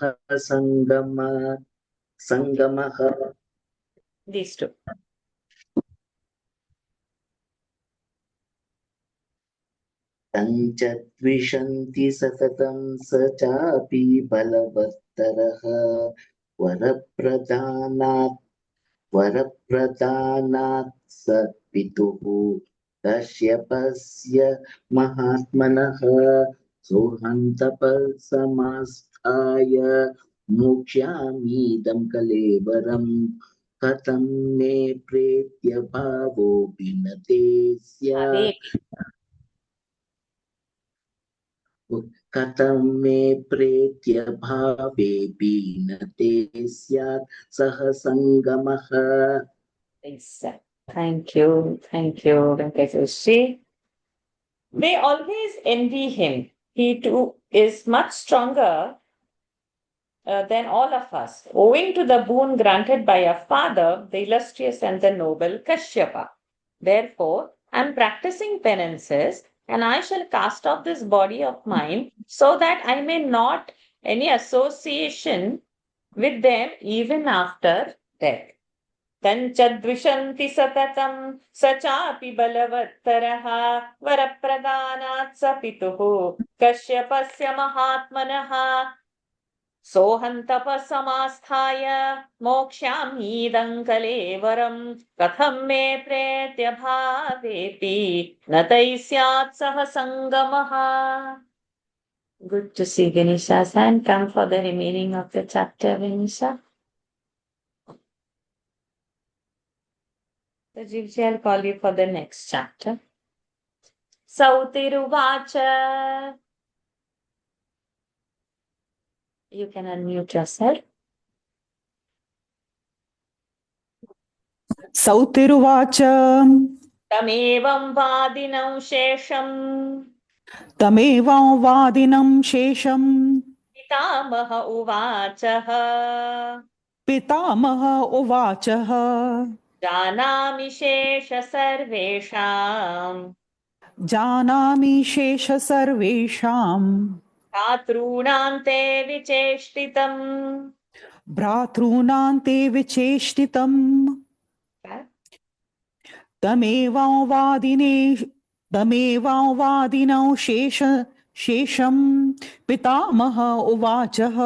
सङ्गमः। These two. तञ्च द्विषन्ति सततं स चापि बलवत्तरः वरप्रदानात् स पितुः कश्यपस्य महात्मनः। सोऽहं तपःसमास्थाय मोक्ष्यामीदं कलेवरम्। कथं मे प्रेत्य भावोऽपि न ते स्यात्। भावेऽपि। कथं मे प्रेत्य भावेऽपि न ते स्यात् सह सङ्गमः। Yes. Thank you. Thank you, Venkateshri. They always envy him. He too is much stronger than all of us, owing to the boon granted by our father, the illustrious and the noble Kashyapa. Therefore, I am practicing penances, and I shall cast off this body of mine so that I may not any association with them even after death. तञ्च द्विषन्ति सततं स चापि बलवत्तरः वरप्रदानात् स पितुः कश्यपस्य महात्मनः। सोऽहं तपःसमास्थाय मोक्ष्यामीदं कलेवरम्। कथं मे प्रेत्य भावेऽपि न तैः स्यात् सह सङ्गमः. Good to see Ganesha's hand. Come for the remaining of the chapter, Ganesha. Jivji, I'll call you for the next chapter. Sautiruvacha. You can unmute yourself. सौतिरुवाच तमेवं वादिनं शेषम् तमेवावादिनं शेषम् पितामह उवाचः पितामह उवाचः जानामि शेष सर्वेषां जानामि शेष सर्वेषां भ्रातॄणां ते विचेष्टितम्. भ्रातॄणां ते विचेष्टितम् तमेवावादिनौ शेषं पितामह उवाचः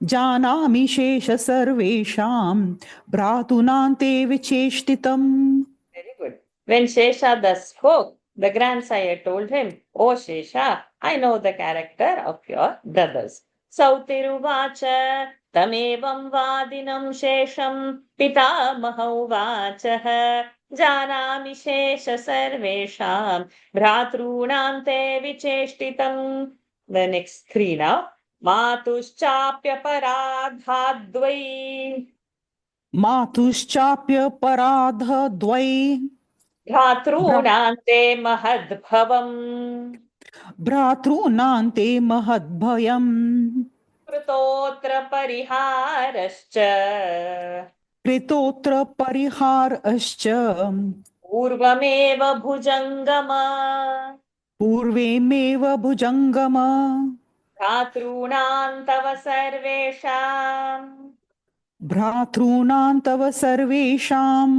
जानामि शेष सर्वेषां भ्रातॄणां ते विचेष्टितम्. Very good. When Shesha thus spoke, the grandsire told him, O Shesha, I know the character of your brothers. Sautiruvacha tamevam vadinam shesham pitamah uvachah janami shesha sarvesham bhratrunam te vicheshtitam. The next three now. Matuschapya paradhadvai मातुश्चाप्यपराधद्वै भ्रातॄणां ते महद्भवम् भ्रातॄणां ते महद्भयम् कृतोऽत्र परिहारश्च कृतोऽत्र परिहारश्च पूर्वमेव भुजङ्गम पूर्वमेव भुजङ्गम भ्रातॄणां तव सर्वेषां भ्रातॄणां तव सर्वेषां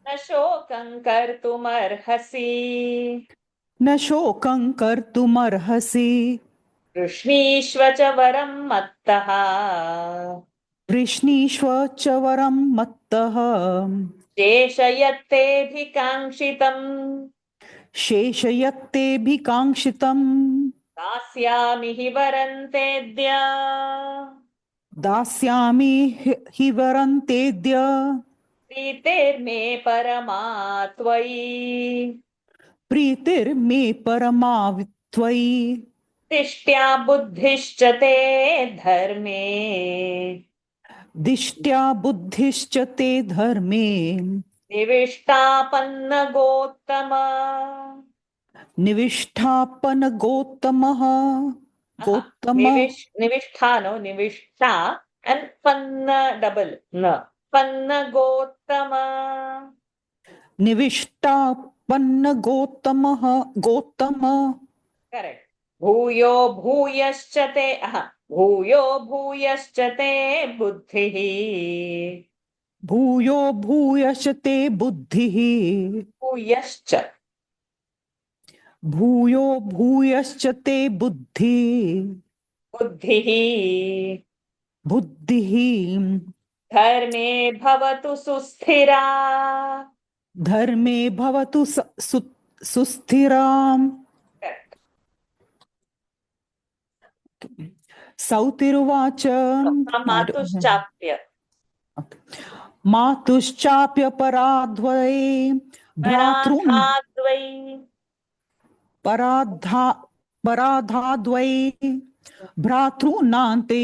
न शोकं कर्तुमर्हसि न शोकं कर्तुमर्हसि वृष्णीष्व च वरं मत्तः वृष्णीष्व च वरं मत्तः शेषयत्तेऽधिकाङ्क्षितम् शेषयत्तेऽभिकाङ्क्षितम् दास्यामि हि वरं तेऽद्य दास्यामि हि वरं तेऽद्य प्रीतेर्मे परमा त्वयि. प्रीतिर्मे परमा त्वयि. दिष्ट्या बुद्धिश्च ते धर्मे दिष्ट्या बुद्धिश्च ते धर्मे निविष्टापन्न गोत्तम निविष्ठापनगोत्तमः गोत्तम निविष्ठा नो निविष्टा and panna double न panna gottama निविष्टापन्नगोत्तमः गोत्तम correct भूयो भूयश्च ते भूयो भूयश्च ते बुद्धिः भूयो भूयश्च ते बुद्धिः भूयश्च भूयो भूयश्च ते बुद्धिः बुद्धिः धर्मे भवतु सुस्थिरा धर्मे भवतु सुस्थिराम् Correct. सौतिरुवाच मातुश्चाप्य मातुश्चाप्यपराध्वये भ्रातॄन् पराधाद्वै पराधाद्वये भ्रातॄणान्ते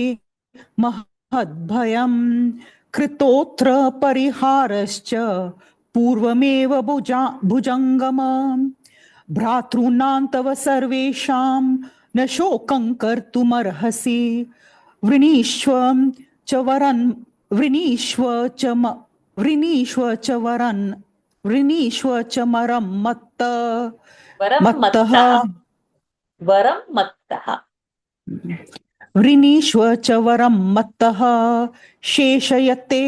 महद्भयम् कृतोऽत्र परिहारश्च पूर्वमेव भुजङ्गम भ्रातॄणां तव सर्वेषां न शोकं कर्तुमर्हसि वृणीष्व च वरन् वृणीष्व च मरं मत्तः वरं मत्तः वृणीष्व च वरं मत्तः शेषयते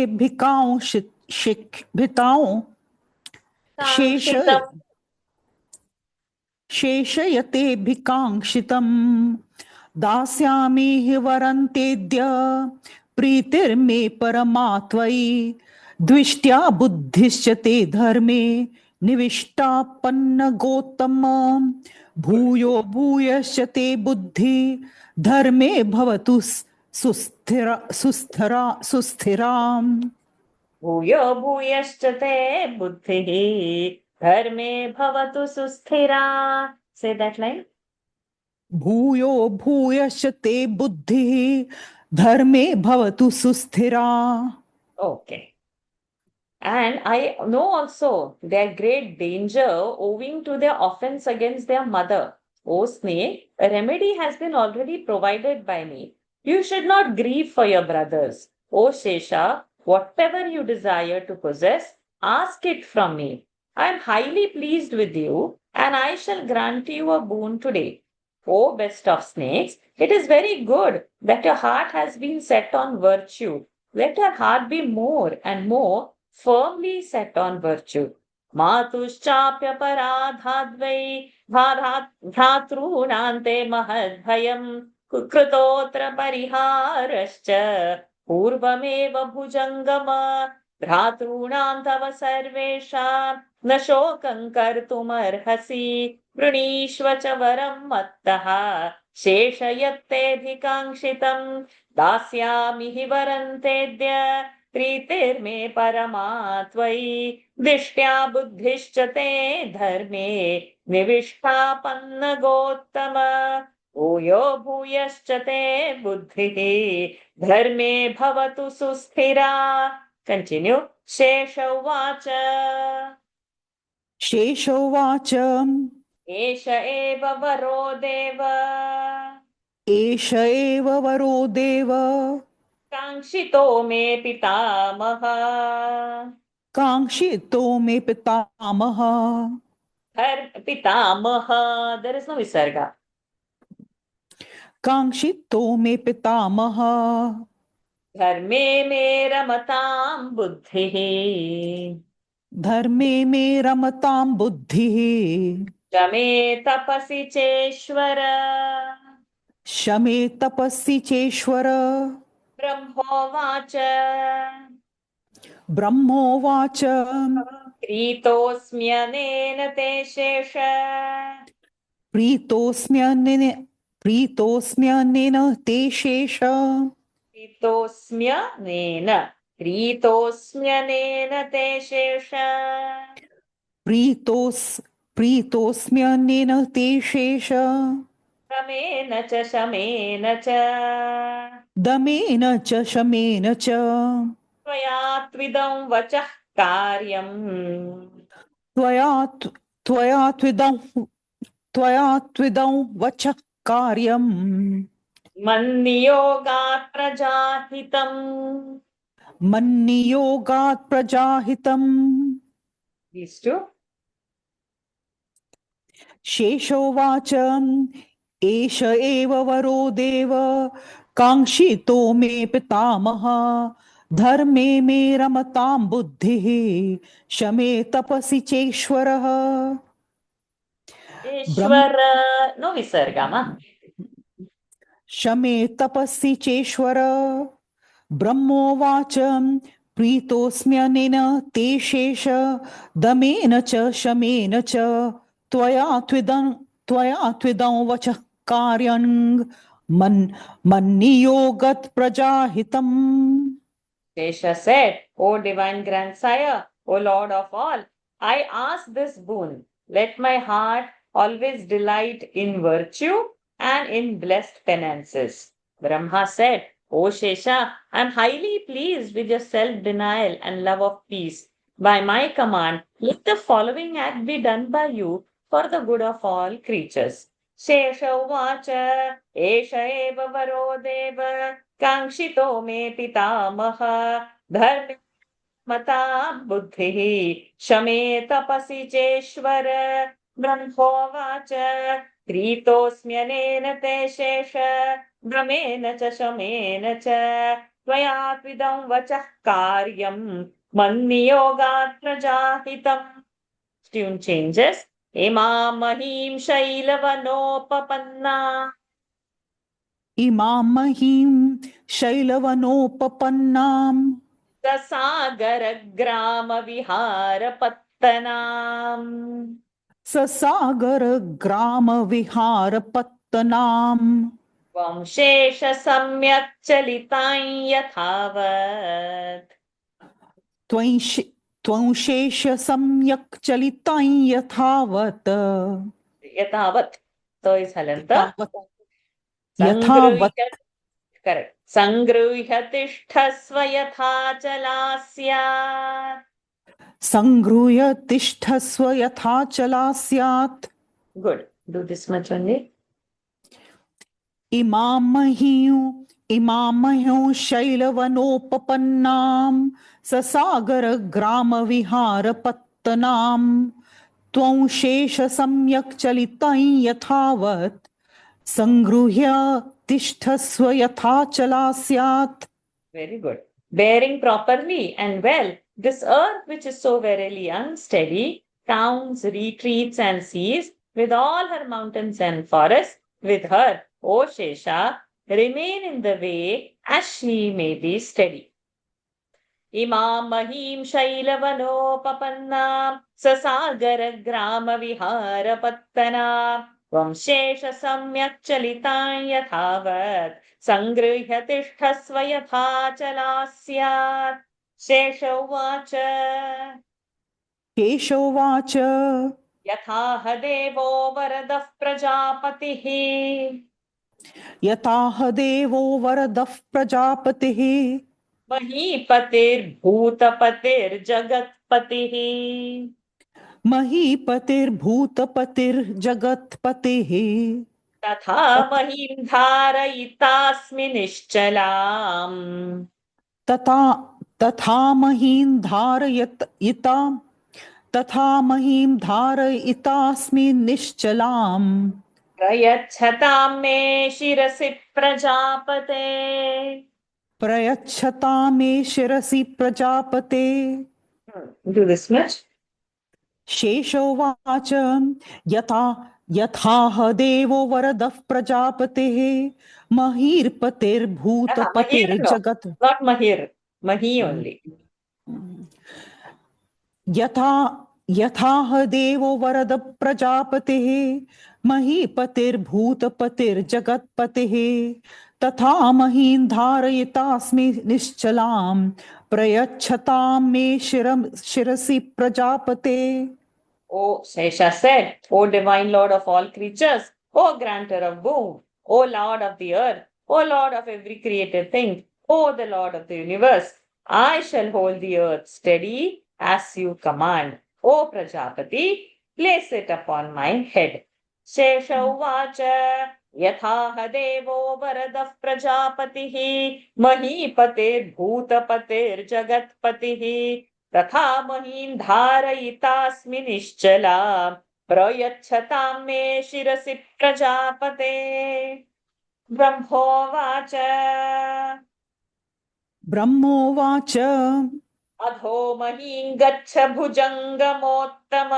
शेषयते भिकाङ्क्षितम् दास्यामि हि वरं तेद्य प्रीतिर्मे परमा त्वयि द्विष्ट्या बुद्धिश्च ते धर्मे निविष्टापन्न गोत्तम भूयो भूयश्च ते बुद्धि धर्मे भवतु सुस्थिराम् भूयो भूयश्च ते बुद्धिः धर्मे भवतु सुस्थिरा say that line भूयो भूयश्च ते बुद्धिः धर्मे भवतु सुस्थिरा okay and I know also their great danger owing to their offense against their mother. O snake, a remedy has been already provided by me. You should not grieve for your brothers. O Shesha, whatever you desire to possess, ask it from me. I am highly pleased with you, and I shall grant you a boon today. O best of snakes, it is very good that your heart has been set on virtue. Let your heart be more and more firmly set on virtue. मातुश्चाप्यपराधाद्वै भ्रातॄणान्ते महद्भयम् कृतोऽत्र परिहारश्च पूर्वमेव भुजङ्गम भ्रातॄणां तव सर्वेषां न शोकं कर्तुमर्हसि वृणीष्व च वरं मत्तः शेषयत्तेऽधिकाङ्क्षितम् दास्यामि हि वरं तेद्य प्रीतिर्मे परमा त्वयि दिष्ट्या बुद्धिश्च ते धर्मे निविष्टापन्न गोत्तम भूयो भूयश्च ते बुद्धिः धर्मे भवतु सुस्थिरा कंटिन्यू शेष उवाच एष एव वरो देव काङ्क्षितो मे पितामह पितामह there is no visarga काङ्क्षितो मे पितामह धर्मे मे रमतां बुद्धिः धर्मे मे रमतां बुद्धिः शमे तपसि चेश्वर शमे तपस्सि चेश्वर ब्रह्मोवाच प्रीतोऽस्म्यनेन ते शेष प्रीतोऽस्म्यनेन ते शेष प्रीतोऽस्म्यनेन ते शेष प्रीतोऽस्म्यनेन ते शेष क्रमेण च शमेन च दमेन च शमेन च त्वया त्विदं वचः कार्यम् त्वया त्वया त्विदं वचः कार्यम् मन्नियोगात् प्रजाहितम्. मन्नियोगात् प्रजाहितम् These two. शेषोवाच एष एव वरो देव काङ्क्षितो मे पितामह धर्मे मे रमतां बुद्धिः शमे तपसि चेश्वरः ब्रह्म Ishvara, no visargama. शमे तपसि चेश्वर ब्रह्मोवाच प्रीतोऽस्म्यनेन ते शेष दमेन च शमेन च त्वया त्विदं वचः कार्यं मन्नियोगत् प्रजाहितम् Shesha said, O divine grandsire, O Lord of all, I ask this boon. Let my heart always delight in virtue and in blessed penances. Brahma said, O Shesha, I am highly pleased with your self-denial and love of peace. By my command, let the following act be done by you for the good of all creatures. Shesha uvacha, Esha eva varo deva, काङ्क्षितो मे पितामह धर्मे मता बुद्धिः शमे तपसि चेश्वर ब्रह्मोवाच प्रीतोऽस्म्यनेन ते शेष भ्रमेण च शमेन च त्वया त्विदं वचः कार्यं मन्नियोगात् प्रजाहितम्. Tune changes. इमां महीं शैलवनोपपन्ना इमां महीं शैलवनोपपन्नाम् ससागरग्रामविहारपत्तनाम् ससागरग्रामविहारपत्तनाम् वंशेष सम्यक् चलितां यथावत् त्वंशेष सम्यक् चलितां यथावत् यथावत् तो इस् हलन्त यथावत् सङ्गृह्य करेक्ट् सङ्गृह्य तिष्ठस्व यथा चलास्यात् सङ्गृह्य तिष्ठस्व यथाचला स्यात् good do this much only इमां मह्यं शैलवनोपपन्नां ससागरग्रामविहारपत्तनां त्वंशेष सम्यक् चलितां यथावत् सङ्गृह्य तिष्ठस्व यथाचला स्यात्. Very good. Bearing properly and well, this earth which is so verily unsteady, towns, retreats, and seas, with all her mountains and forests, with her, O Shesha, remain in the way as she may be steady. इमां महीं शैलवनोपपन्नां ससागरग्रामविहारपत्तनां वंशेष सम्यक् चलितां यथावत् सङ्गृह्य तिष्ठस्व यथाचला स्यात्. शेष उवाच केशोवाच यथाह देवो वरदः प्रजापतिः यथाह देवो वरदः प्रजापतिः महीपतिर्भूतपतिर्जगत्पतिः महीपतिर्भूतपतिर्जगत्पतिः तथा महीं धारयितास्मि निश्चलाम् तथा महीं धारयितास्मि निश्चलाम् प्रयच्छतां मे शिरसि प्रजापते प्रयच्छतां मे शिरसि प्रजापते. Do this much. शेषोवाच यथाह देवो वरदः प्रजापतिः महीर्पतिर्भूतपतिर्जगत् Not Mahir. Mahi only. यथाह देवो वरद प्रजापतिः महीपतिर्भूतपतिर्जगत्पतिः तथा महीं धारयितास्मि निश्चलाम् प्रयच्छतां मे शिरसि प्रजापते. O Shesha said, O divine lord of all creatures, O granter of boon, O Lord of the earth, O Lord of every created thing, O the Lord of the universe, I shall hold the earth steady as you command. O Prajapati, place it upon my head. शेष उवाच यथाह देवो वरदः प्रजापतिः महीपतेर्भूतपतेर्जगत्पतिः तथा महीन् धारयितास्मि निश्चला प्रयच्छतां मे शिरसि प्रजापते ब्रह्मोवाच ब्रह्मोवाच अधो महीं गच्छ भुजङ्गमोत्तम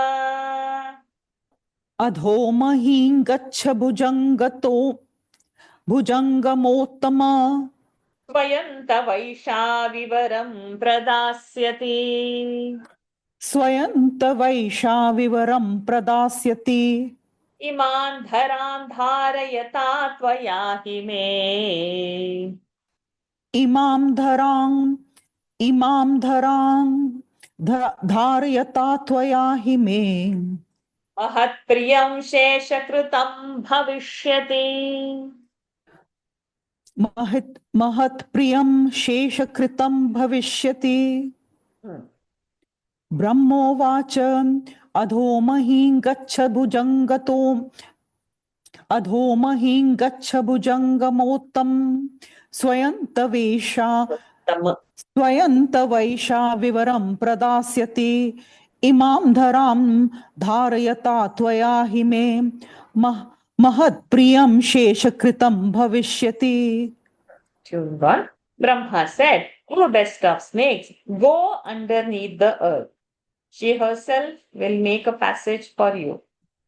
अधो महीं गच्छ भुजङ्गमोत्तम स्वयं तवैषाविवरं प्रदास्यति स्वयं तवैषाविवरं प्रदास्यति इमान् धरान् धारयता त्वया हि मे इमां धरां धारयता त्वया हि मे महत्प्रियं शेषकृतं भविष्यति महत्प्रियं शेषकृतं भविष्यति ब्रह्मोवाच अधो महीं गच्छ भुजङ्गमोत्तम स्वयं तवैषा विवरं प्रदास्यति इमां धरां धारयता त्वया हि मे महत्प्रियं शेषकृतं भविष्यति. Tune 1. Brahma said, O best of snakes, go underneath the earth. She herself will make a passage for you.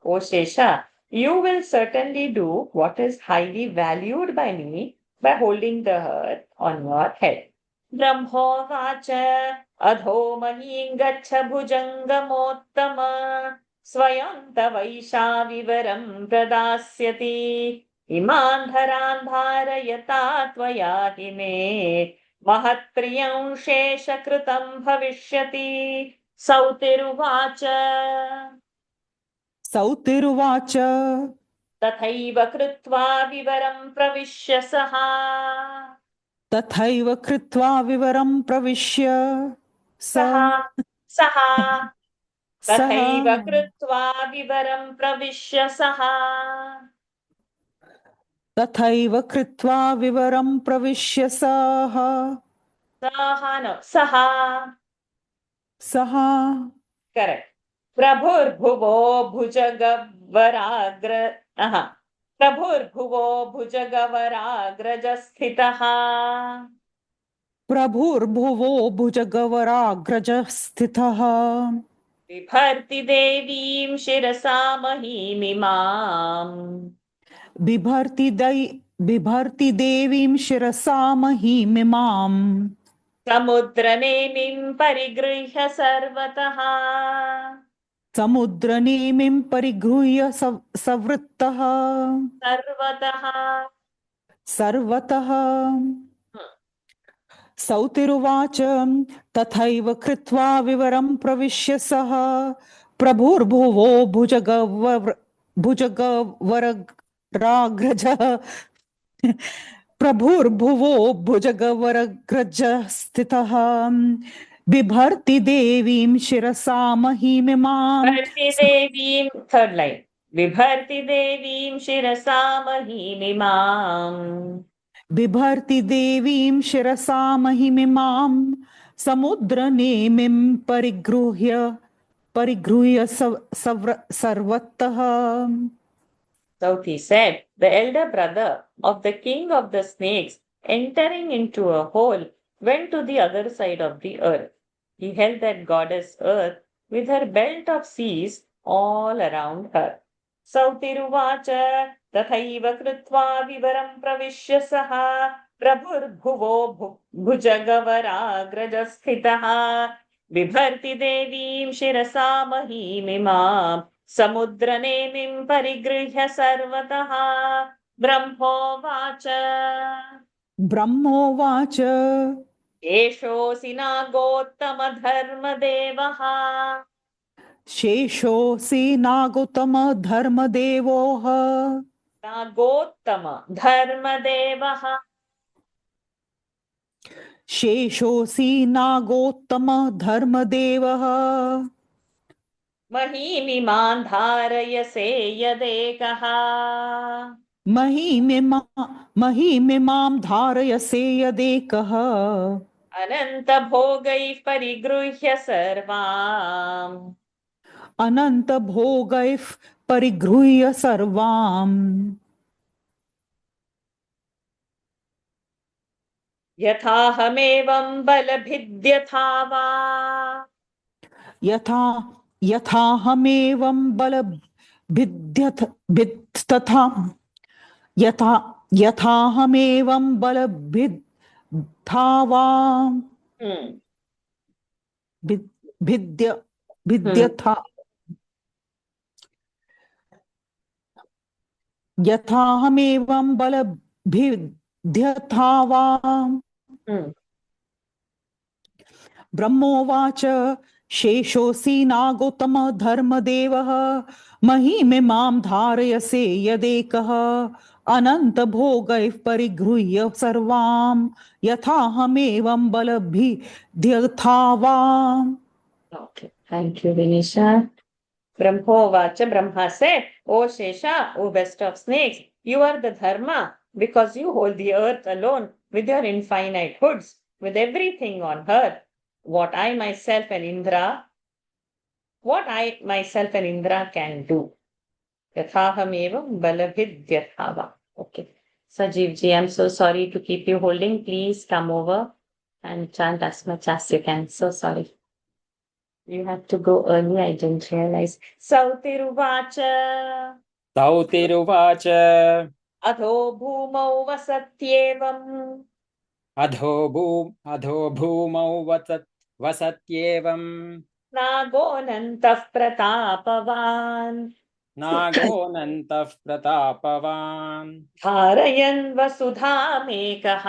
O Shesha, you will certainly do what is highly valued by me by holding the earth on your head. Brahmovacha adho mahing gaccha bhujangamottama swayam tavaisha vivaram pradasyati इमान् धरान् धारयता त्वया हि मे महत्प्रियं शेषकृतं भविष्यति सौतिरुवाच तथैव कृत्वा विवरं प्रविश्य सः तथैव कृत्वा विवरं प्रविश्य सः तथैव कृत्वा विवरं प्रविश्य सः तथैव कृत्वा विवरं प्रविश्य सः करेक्ट प्रभुर्भुवो भुजगवराग्रजस्थितः बिभर्ति देवीं शिरसा महीमिमाम् बिभर्ति देवीं शिरसा महीमिमाम् समुद्रनेमिं परिगृह्य सर्वतः सर्वतः सौतिरुवाच तथैव कृत्वा विवरं प्रविश्य सः प्रभुर्भुवो भुजगवरग्रजः स्थितः बिभर्ति देवीं शिरसा महीमिमाम् थर्ड लाइन बिभर्ति देवीं शिरसा महीमिमाम् समुद्रनेमिं परिगृह्य सर्वतः. Sauti said, the elder brother of the king of the snakes, entering into a hole, went to the other side of the earth. He held that goddess earth with her belt of seas all around her. Sautiruvacha tathaiva krutva vivaram pravishya saha prabhurbhuvo bhujagavaragrajasthitaha bibharti devim shirasa mahimimam समुद्रनेमिं परिगृह्य सर्वतः ब्रह्मोवाच शेषोऽसि नागोत्तमधर्मदेवः नागोत्तम धर्मदेवः शेषोऽसि नागोत्तम धर्मदेवः महीमिमान् धारयसे यदेकः महीमिमां धारयसे यदेकः अनन्तभोगैः परिगृह्य सर्वाम् अनन्तभोगैः परिगृह्य सर्वाम् यथाहमेवं बलभिद्यथा वा यथा यथाहमेवं बलभिद्यथा यथा यथाहमेवं बलभिद्धा वा हम्म, भिद्यथा यथाहमेवं बलभिद्यथा वा हम्म, ब्रह्मोवाच शेषोऽसि नागौतम धर्मदेवः महीमिमां धारयसे यदेकः अनन्तभोगैः परिगृह्य सर्वां यथाहमेवं बलभिद्यथा वा Okay, thank you, Vinisha. Brahmovacha, Brahma said, O Shesha, O best of snakes, you are the Dharma because you hold the earth alone with your infinite hoods, with everything on her. What I myself and Indra can do. Yathaham evam balabhidyathava. Okay. Sajeev ji, I'm so sorry to keep you holding. Please come over and chant as much as you can. So sorry. You have to go early. I didn't realize. Sautiruvacha. तौतिरुवाच अधो भूमौ वसत्येवम् अधो भूमौ वसत्येवम् नागोऽनन्तः प्रतापवान् नागोऽनन्तः प्रतापवान् धारयन् वसुधामेकः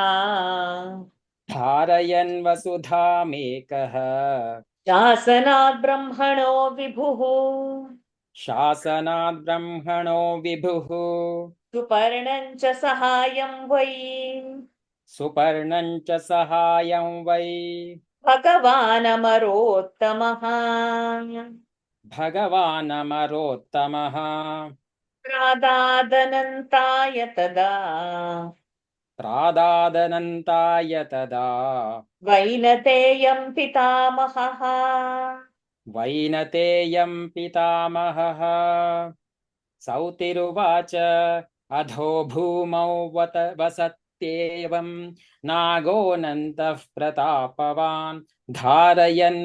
धारयन् वसुधामेकः शासनात् ब्रह्मणो विभुः शासनात् ब्रह्मणो विभुः सुपर्णम् च सहायं वै सुपर्णं च सहायं वै भगवानमरोत्तमः भगवानमरोत्तमः प्रादादनन्ताय तदा प्रादादनन्ताय तदा वैनतेयं पितामहः वैनतेयं पितामहः सौतिरुवाच अधो भूमौ वसत्येवं नागोऽनन्तः प्रतापवान् धारयन्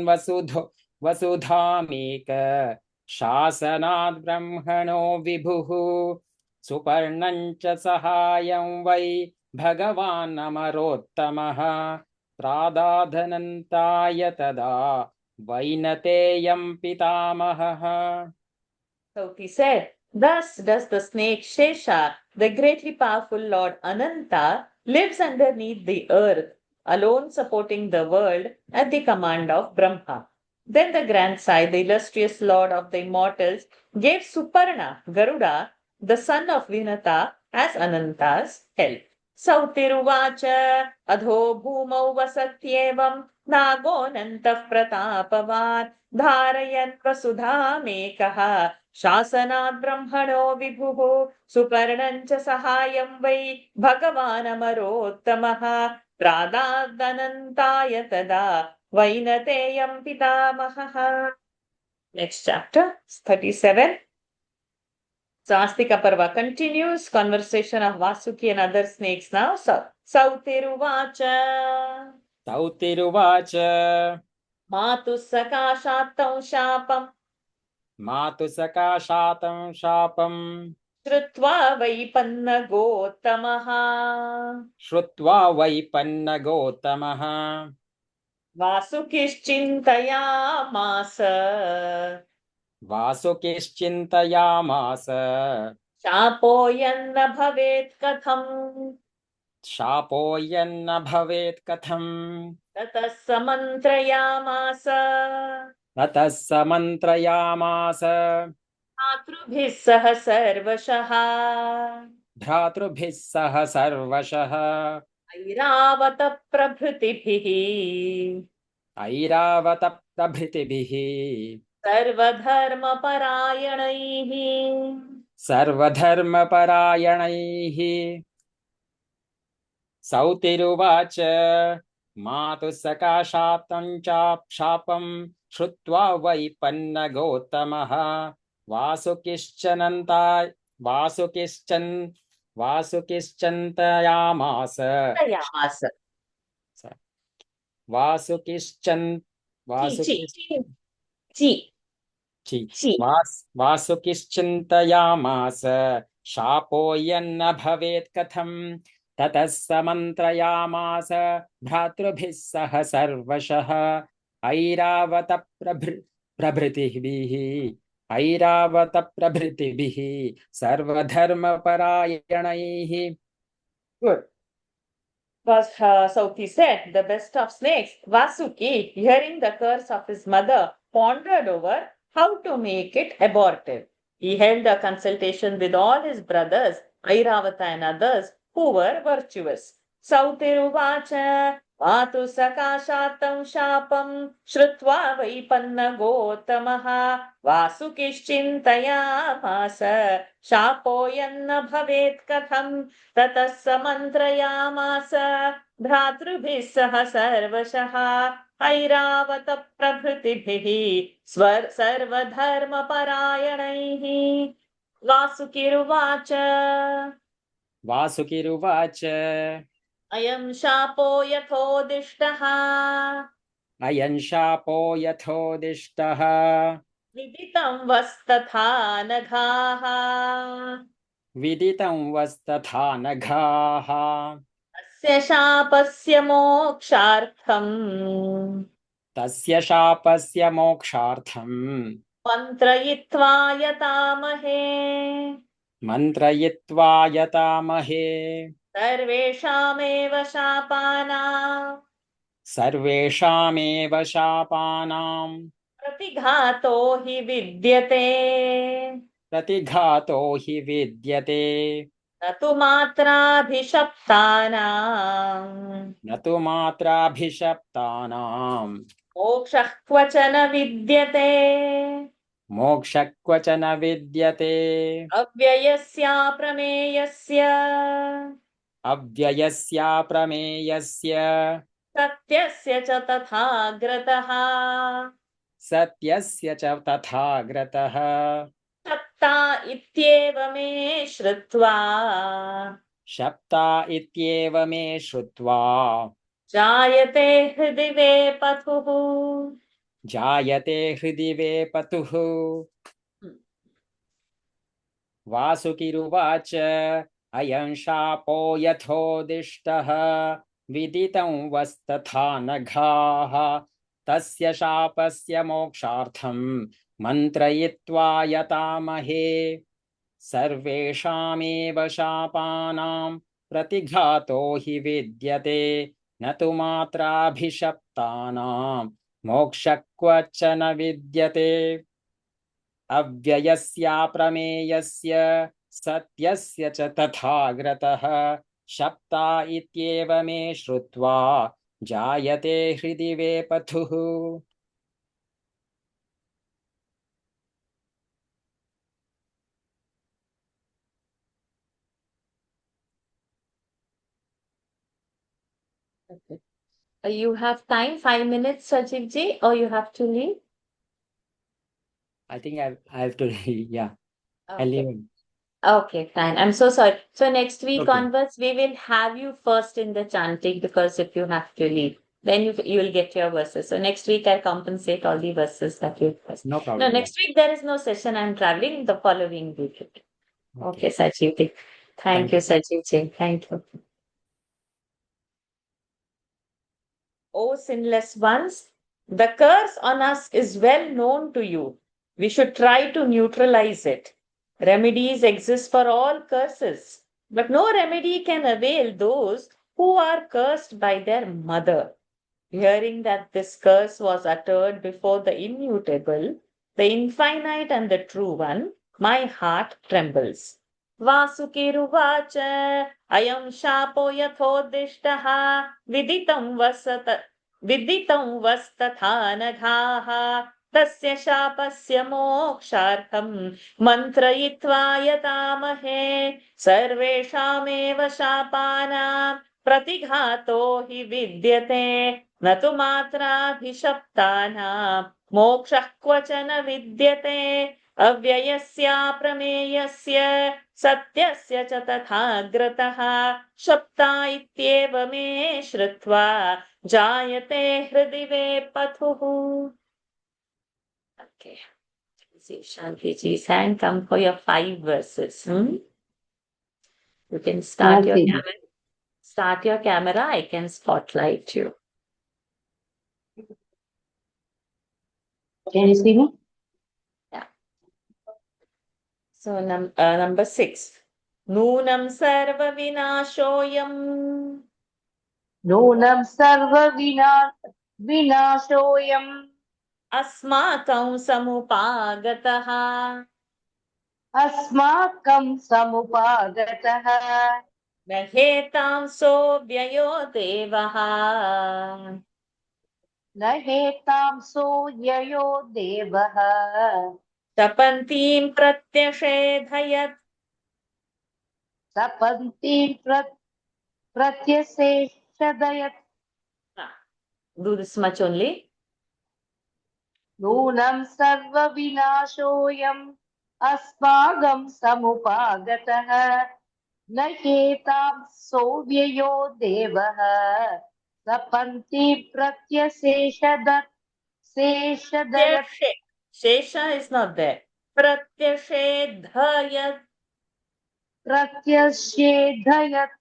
वसुधामेक शासनात् ब्रह्मणो विभुः सुपर्णं च सहायं वै भगवान् अमरोत्तमः प्रादादनन्ताय तदा वैनतेयं पितामहः. So he said, thus does the snake Shesha, the greatly powerful Lord Ananta, lives underneath the earth, alone supporting the world at the command of Brahma. Then the grand Sai, the illustrious Lord of the immortals, gave Suparna, Garuda, the son of Vinata, as Ananta's help. Sautiruvacha adho bhumau vasatyevam nagonantah pratapavan धारयन् वसुधामेकः शासनात् ब्रह्मणो विभुः सुपर्णं च सहायं वै भगवानमरोत्तमः प्रादादनन्ताय तदा वैनतेयं पितामहः. Next chapter, 37. So Astika Parva continues, conversation of Vasuki and other snakes now. So, Sautiruvacha. Sautiruvacha. Matu sakaशातं शापम् मातु सकाशातं शापं श्रुत्वा वैपन्नगोत्तमः श्रुत्वा वैपन्नगोत्तमः वासुकिश्चिन्तयामास वासुकिश्चिन्तयामास शापोऽयन्न भवेत् कथम् शापोऽयन्न भवेत् कथम् ततः समन्त्रयामास ततः समन्त्रयामास मातृभिः सह सर्वशः भ्रातृभिः सह सर्वशः ऐरावत प्रभृतिभिः ऐरावत प्रभृतिभिः सर्वधर्मपरायणैः सर्वधर्मपरायणैः सौतिरुवाच मातुः सकाशातं चाप्शापं श्रुत्वा वैपन्नगोत्तमः वासुकिश्चनन्ताय वासुकिश्चन्तयामास प्रयास वासुकिश्चन् ची ची वासुकिश्च ची ची ची वासुकिश्चिन्तयामास शापोऽयन्न भवेत् कथम् ततः समन्त्रयामास भ्रातृभिः सह सर्वशः Airavata प्रभृतिभिः Airavata प्रभृतिभिः सर्वधर्मपरायणैः. Good. Sauti said, the best of snakes, Vasuki, hearing the curse of his mother, pondered over how to make it abortive. He held a consultation with all his brothers, Airavata and others, who were virtuous. Sautiruvacha, Vatu Sakashatam Shapam, Shrutva Vaipanna Gotamaha, Vasukishchintayamasa, Shapoyanna Bhavet Katham, ततः समन्त्रयामास भ्रातृभिः सह सर्वशः ऐरावत प्रभृतिभिः सर्वधर्मपरायणैः. वासुकिरुवाच वासुकिरुवाच अयं शापो यथोदिष्टः अयं शापो यथोदिष्टः विदितं वस्तथा नघाः विदितं वस्तथा नघाः तस्य शापस्य मोक्षार्थम् तस्य शापस्य मोक्षार्थम् मन्त्रयित्वा यतामहे मन्त्रयित्वा यतामहे सर्वेषामेव शापानां प्रतिघातो हि विद्यते प्रतिघातो हि विद्यते न तु मात्राभिशप्तानां न तु मात्राभिशप्तानां मोक्षः क्वचन विद्यते मोक्षः क्वचन विद्यते अव्ययस्याप्रमेयस्य सत्यस्य च तथाग्रतः सत्यस्य च तथाग्रतः सत्ता इत्येव मे श्रुत्वा शप्ता इत्येव मे श्रुत्वा जायते हृदि वेपथुः. जायते हृदि वेपतुः. वासुकिरुवाच अयं शापो यथोदिष्टः विदितं वस्तथा नघाः तस्य शापस्य मोक्षार्थं मन्त्रयित्वा यतामहे सर्वेषामेव शापानां प्रतिघातो हि विद्यते न तु मात्राभिशप्तानां मोक्षः क्वचन विद्यते अव्ययस्याप्रमेयस्य सत्यस्य च तथाग्रतः शप्ता इत्येव मे श्रुत्वा जायते हृदि वेपथुः. Okay. You have time, 5 minutes, Sajiv ji, or you have to leave? I think I have to yeah, I'll Okay. leave. Okay, fine. I'm so sorry. So next week Okay. onwards, we will have you first in the chanting because if you have to leave, then you will get your verses. So next week I'll compensate all the verses that you first. No No, problem. next week there is no session. I'm traveling the following week. Okay, Sajiv ji. Thank you, Sajiv ji. Thank you. O sinless ones, the curse on us is well known to you. We should try to neutralize it. Remedies exist for all curses, but no remedy can avail those who are cursed by their mother. Hearing that this curse was uttered before the immutable, the infinite and the true one, my heart trembles. वासुकिरुवाच अयं शापो यथोद्दिष्टः विदितं वस्तथा नघाः तस्य शापस्य मोक्षार्थं मन्त्रयित्वा यतामहे सर्वेषामेव शापानां प्रतिघातो हि विद्यते न तु मात्राभिशप्तानां मोक्षः क्वचन विद्यते अव्ययस्याप्रमेयस्य सत्यस्य च तथाग्रतः शप्ता इत्येव मे श्रुत्वा जायते हृदि वेपथुः. Okay. See Shantiji's hand, come for your 5 verses. You can start your Shanti. camera. Start your camera. I can spotlight you. Can you see me? So number 6. Nunam sarva vinashoyam नूनं सर्वविनाशोऽयम् अस्माकं samupagataha अस्माकं समुपागतः न हेतां सोऽव्ययो देवः न हेतांसो ययो देवः तपन्तीं प्रत्यषेधयत्. सपन्ति प्रत्यसेषदयत् Do this much only. नूनं सर्वविनाशोऽयम् अस्माकं समुपागतः न हेतांसो व्ययो देवः सपन्ति प्रत्यशेषदत् शेषदयत् Shesha is not there. Pratyashedhayat. प्रत्यषेधयत्.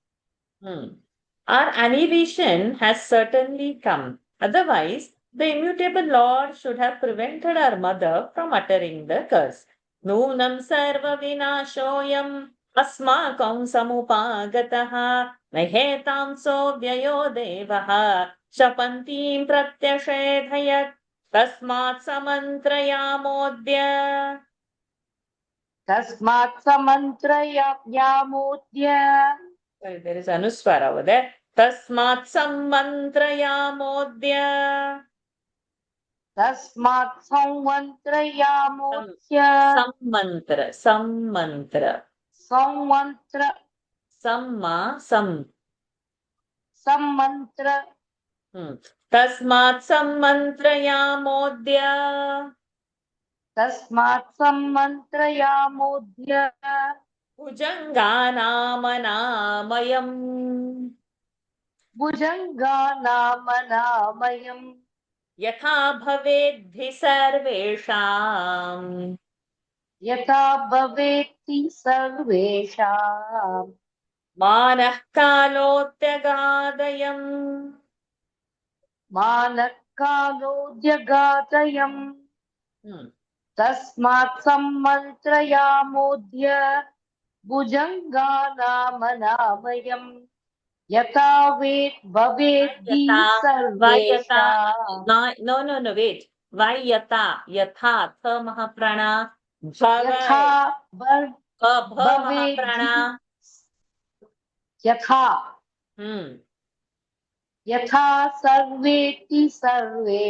Our annihilation has certainly come. Otherwise, the immutable Lord should have prevented our mother from uttering the curse. Nunam sarva vinashoyam अस्माकं समुपागतः न हेतांसो व्ययो देवः शपन्तीं प्रत्यषेधयत् तस्मात् समन्त्रयामोऽद्य. तस्मात् समन्त्रयामोऽद्य. There is anuswara over there. Tasmat sammantrayamodya. तस्मात् संमन्त्रयामोऽद्य. Sammantra. संमन्त्र Samma. सम्मन्त्र. Tasmat sammantrayamodya. तस्मात् सम्मन्त्रयामोऽद्य. भुजङ्गानामनामयम्. भुजङ्गानामनामयम्. यथा भवेद्भिः सर्वेषाम्. यथा भवेत्ति सर्वेषाम्. मानः कालोऽत्यगादयम्. मानः कालोऽत्यगादयम्. तस्मात् सम्मन्त्रयामोऽद्य भुजङ्गानामनामयम्. यथा भवेद्भिः सर्वेषाम्. No, wait. Why yata? Yatha, tha mahaprana. यथा Mahaprana. यथा यथा सर्वेति सर्वे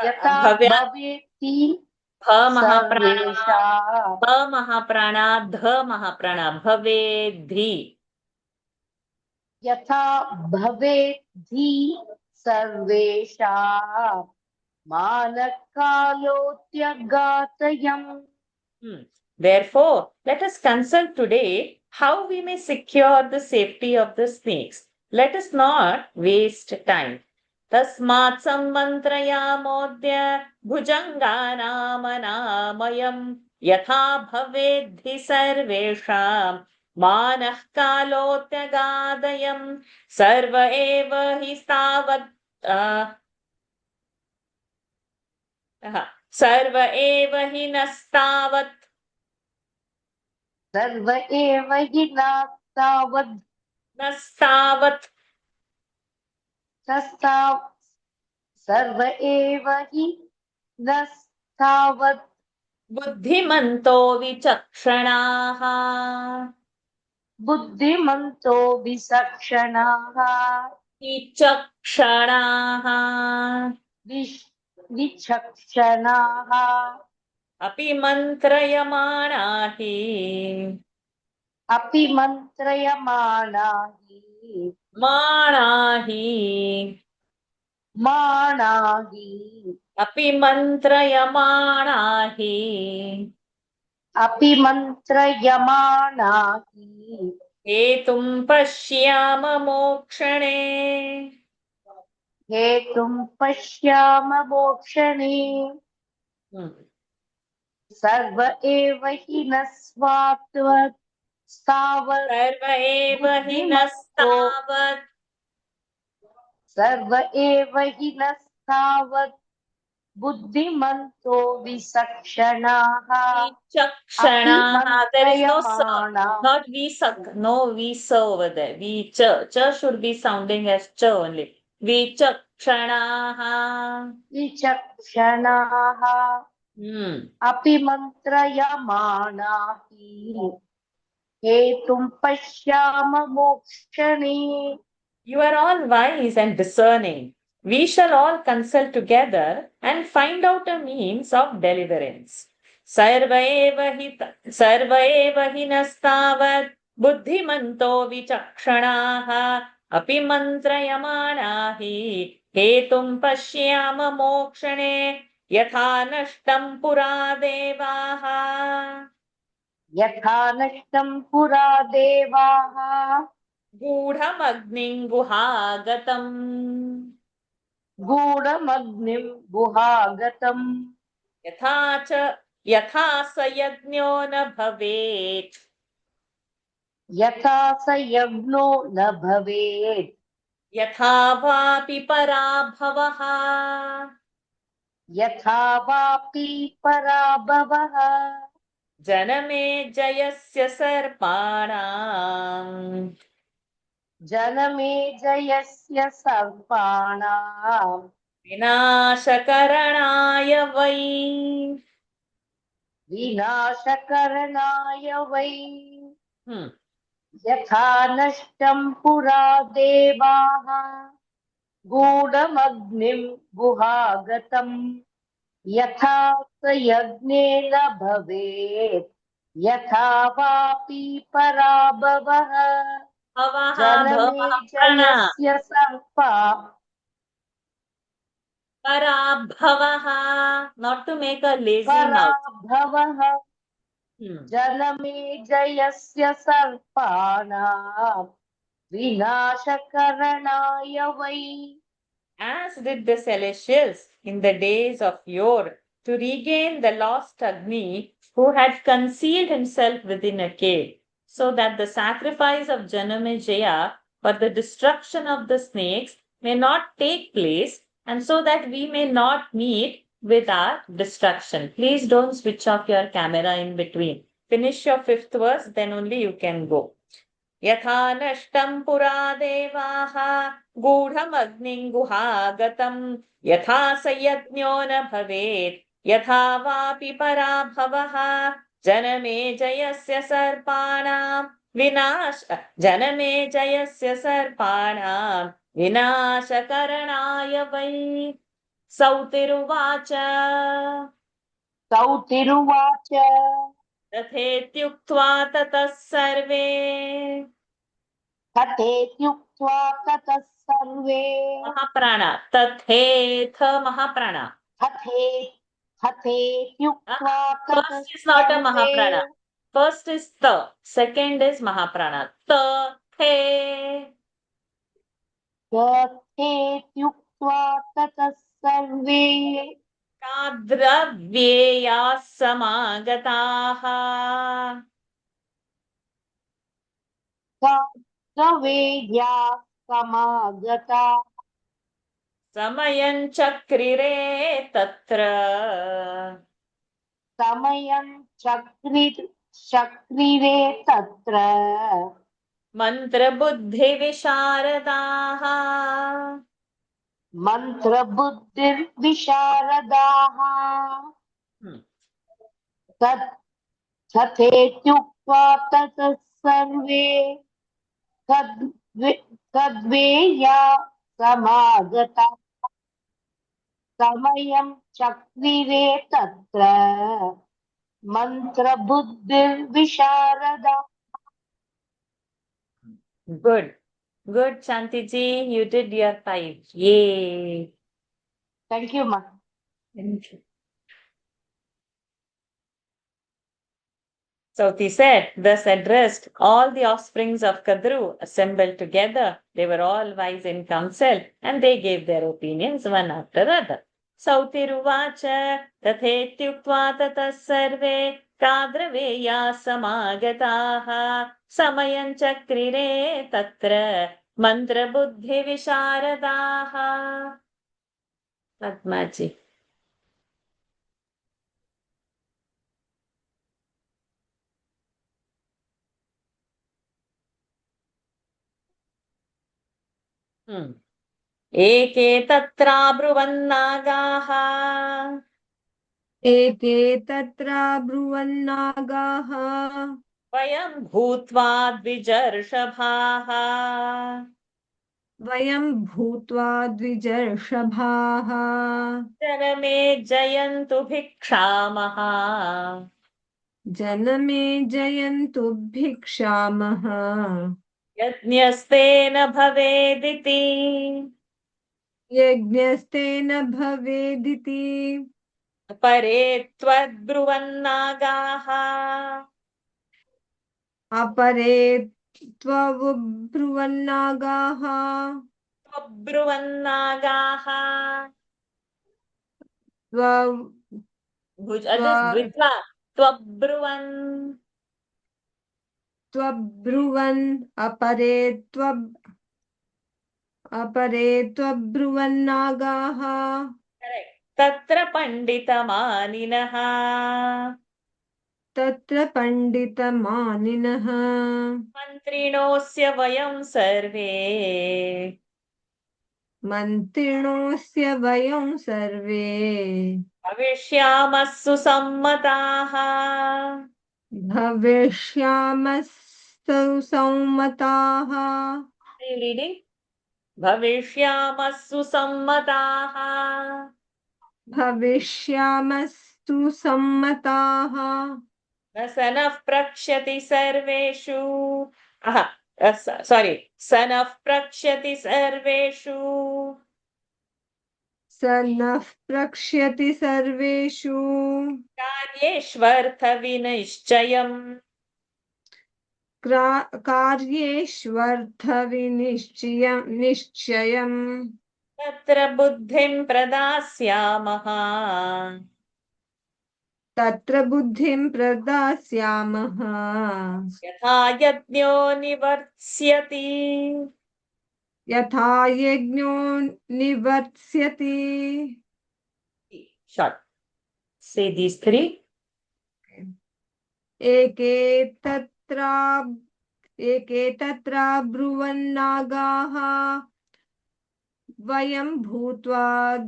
यथा भवेति सर्वेषाम्. महाप्राणा ध महाप्राणा भवेद्धि. यथा भवेद्धि सर्वेषाम्. मानकालोऽत्यगातयम्. Therefore, let us consult today how we may secure the safety of the snakes. Let us not waste time. Tasmat sammantrayamodya bhujanganamanamayam yatha bhavedhi sarvesham manah kalotyagadayam sarva eva hi stavat सर्व एव हि नस्तावत्. सर्व एव हि नस्तावत्. नस्तावत्. सर्व एव हि नस्तावत्. बुद्धिमन्तो विचक्षणाः. बुद्धिमन्तो विचक्षणाः विचक्षणाः विचक्षणाः अपि मन्त्रयमाणा हि अपि मन्त्रयमाणा हि माणा हि माणा हि अपि मन्त्रयमाणा हि अपि मन्त्रयमाणा हि हेतुं पश्याम मोक्षणे हेतुं पश्याम मोक्षणे सर्व एव हि न स्वात्वत् स्थावत् सर्व एव हि बुद्धिमन्तो नस्तावत् सर्व एव हि न स्थावत् बुद्धिमन्तो विचक्षणाः अपि विचक्षणाः. There is no s, मन्त्रयमाणा not visak, no visa over there. Cha should be sounding as cha only. Vichakshanaha. विचक्षणाः Hmm. अपि मन्त्रयमाणा हि हेतुं पश्याम मोक्षणे You are all wise and discerning. We shall all consult together and find out a means of deliverance. Sarva eva hi nastavat buddhimanto vichakshanaha api mantrayamana hi hetum pashyama mokshane yatha nashtam pura devaha यथा नष्टं पुरा देवाः गूढमग्निं गुहागतम् गूढमग्निं गुहागतम् यथा स यज्ञो न भवेत् यथा स यज्ञो न भवेत् यथा वापि पराभवः यथा वापि पराभवः जनमे जयस्य सर्पाणाम् जनमे जयस्य सर्पाणां विनाशकरणाय वै विनाशकरणाय वै Hmm. यथा नष्टं पुरा देवाः गूढमग्निं गुहागतम् यथा स यज्ञेन भवेत् यथा वापि पराभवः भवः जनमे जयस्य सर्पा पराभवः. Not to make a lazy mouth. पराभवः Hmm. जनमे जयस्य सर्पाणां विनाशकरणाय वै As did the celestials in the days of yore, to regain the lost Agni who had concealed himself within a cave, so that the sacrifice of Janamejaya for the destruction of the snakes may not take place, and so that we may not meet with our destruction. Please don't switch off your camera in between. Finish your fifth verse, then only you can go. यथा नष्टं पुरा देवाः गूढमग्निं गुहागतम् यथा स यज्ञो न भवेत् यथा वापि पराभवः जनमे जयस्य सर्पाणां विनाशकरणाय वै. सौतिरुवाच सौतिरुवाच तथेत्युक्त्वा ततः सर्वे तथेत्युक्त्वा ततः सर्वे महाप्राण तथेथ महाप्राण. तथेत्युक्त्वा ततः First is not a सर्वे Mahaprana. First is the. Second is Mahaprana. The. तथेत्युक्त्वा ततः सर्वे ताद्रव्येयाः समागताः सवेद्या समागता समयं चक्रिरे तत्र समयं चक्रिरे तत्र मन्त्रबुद्धिविशारदाः मन्त्रबुद्धिर्विशारदाः Hmm. तथेत्युक्त्वा ततः सर्वे तद्वेया समागता समयं चक्रिरे तत्र मंत्रबुद्धिर्विशारदा. Good. Good, Shanti ji. You did your 5. Yay. Thank you, ma. Thank you. Sauti said, thus addressed all the offsprings of Kadru assembled together. They were all wise in council and they gave their opinions one after other. Sautiruvacha tathetyuktva tatah sarve kadraveya samagataha samayan chakrire tatra mantra buddhi visharadaha. Padmaji. एके तत्राब्रुवन्नागाः एके तत्र ब्रुवन्नागाः वयं भूत्वा द्विजर्षभाः वयं भूत्वा द्विजर्षभाः जनमे जयन्तु भिक्षामः जनमे जयन्तु भिक्षामः यज्ञस्तेन भवेदिति यज्ञस्तेन भवेदिति परे त्वद्ब्रुवन्नागाः अपरे त्वब्रुवन्नागाः त्वब्रुवन्नागाः त्व- द्वित्वा त्वब्रुवन् त्वब्रुवन् अपरे त्वब्रुवन्नागाः तत्र पण्डितमानिनः तत्र पण्डितमानिनः मन्त्रिणोऽस्य वयं सर्वे मन्त्रिणोऽस्य वयं सर्वे भविष्यामः सुसम्मताः भविष्यामस्तु रीडिङ्ग् भविष्यामः सुसम्मताः भविष्यामस्तु सम्मताः न स नः प्रक्ष्यति सर्वेषु sorry स नः प्रक्ष्यति सर्वेषु स नः प्रक्ष्यति सर्वेषु कार्येष्वर्थविनिश्चयम् निश्चयम् तत्र बुद्धिं प्रदास्यामः तत्र बुद्धिं प्रदास्यामः यथा यज्ञो निवर्त्स्यति यथा यज्ञो निवर्त्स्यति Short. Say these 3. एके तत्र ब्रुवन्नागाः वयं भूत्वा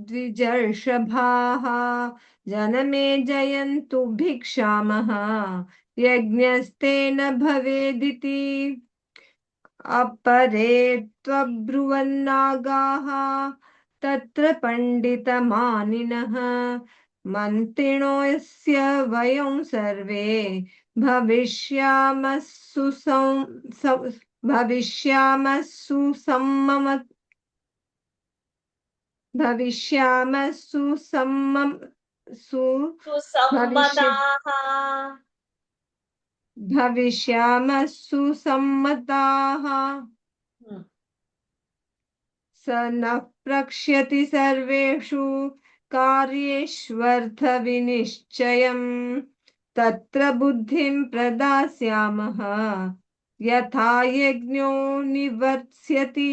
द्विजर्षभाः जनमे जयन्तु भिक्षामः यज्ञस्तेन भवेदिति अपरे त्वब्रुवन्नागाः तत्र पण्डितमानिनः मन्त्रिणोऽस्य वयं सर्वे भविष्यामः सुसम्मताः स नः प्रक्ष्यति सर्वेषु कार्येष्वर्थविनिश्चयम् तत्र बुद्धिं प्रदास्यामः यथा यज्ञो निवर्त्स्यति.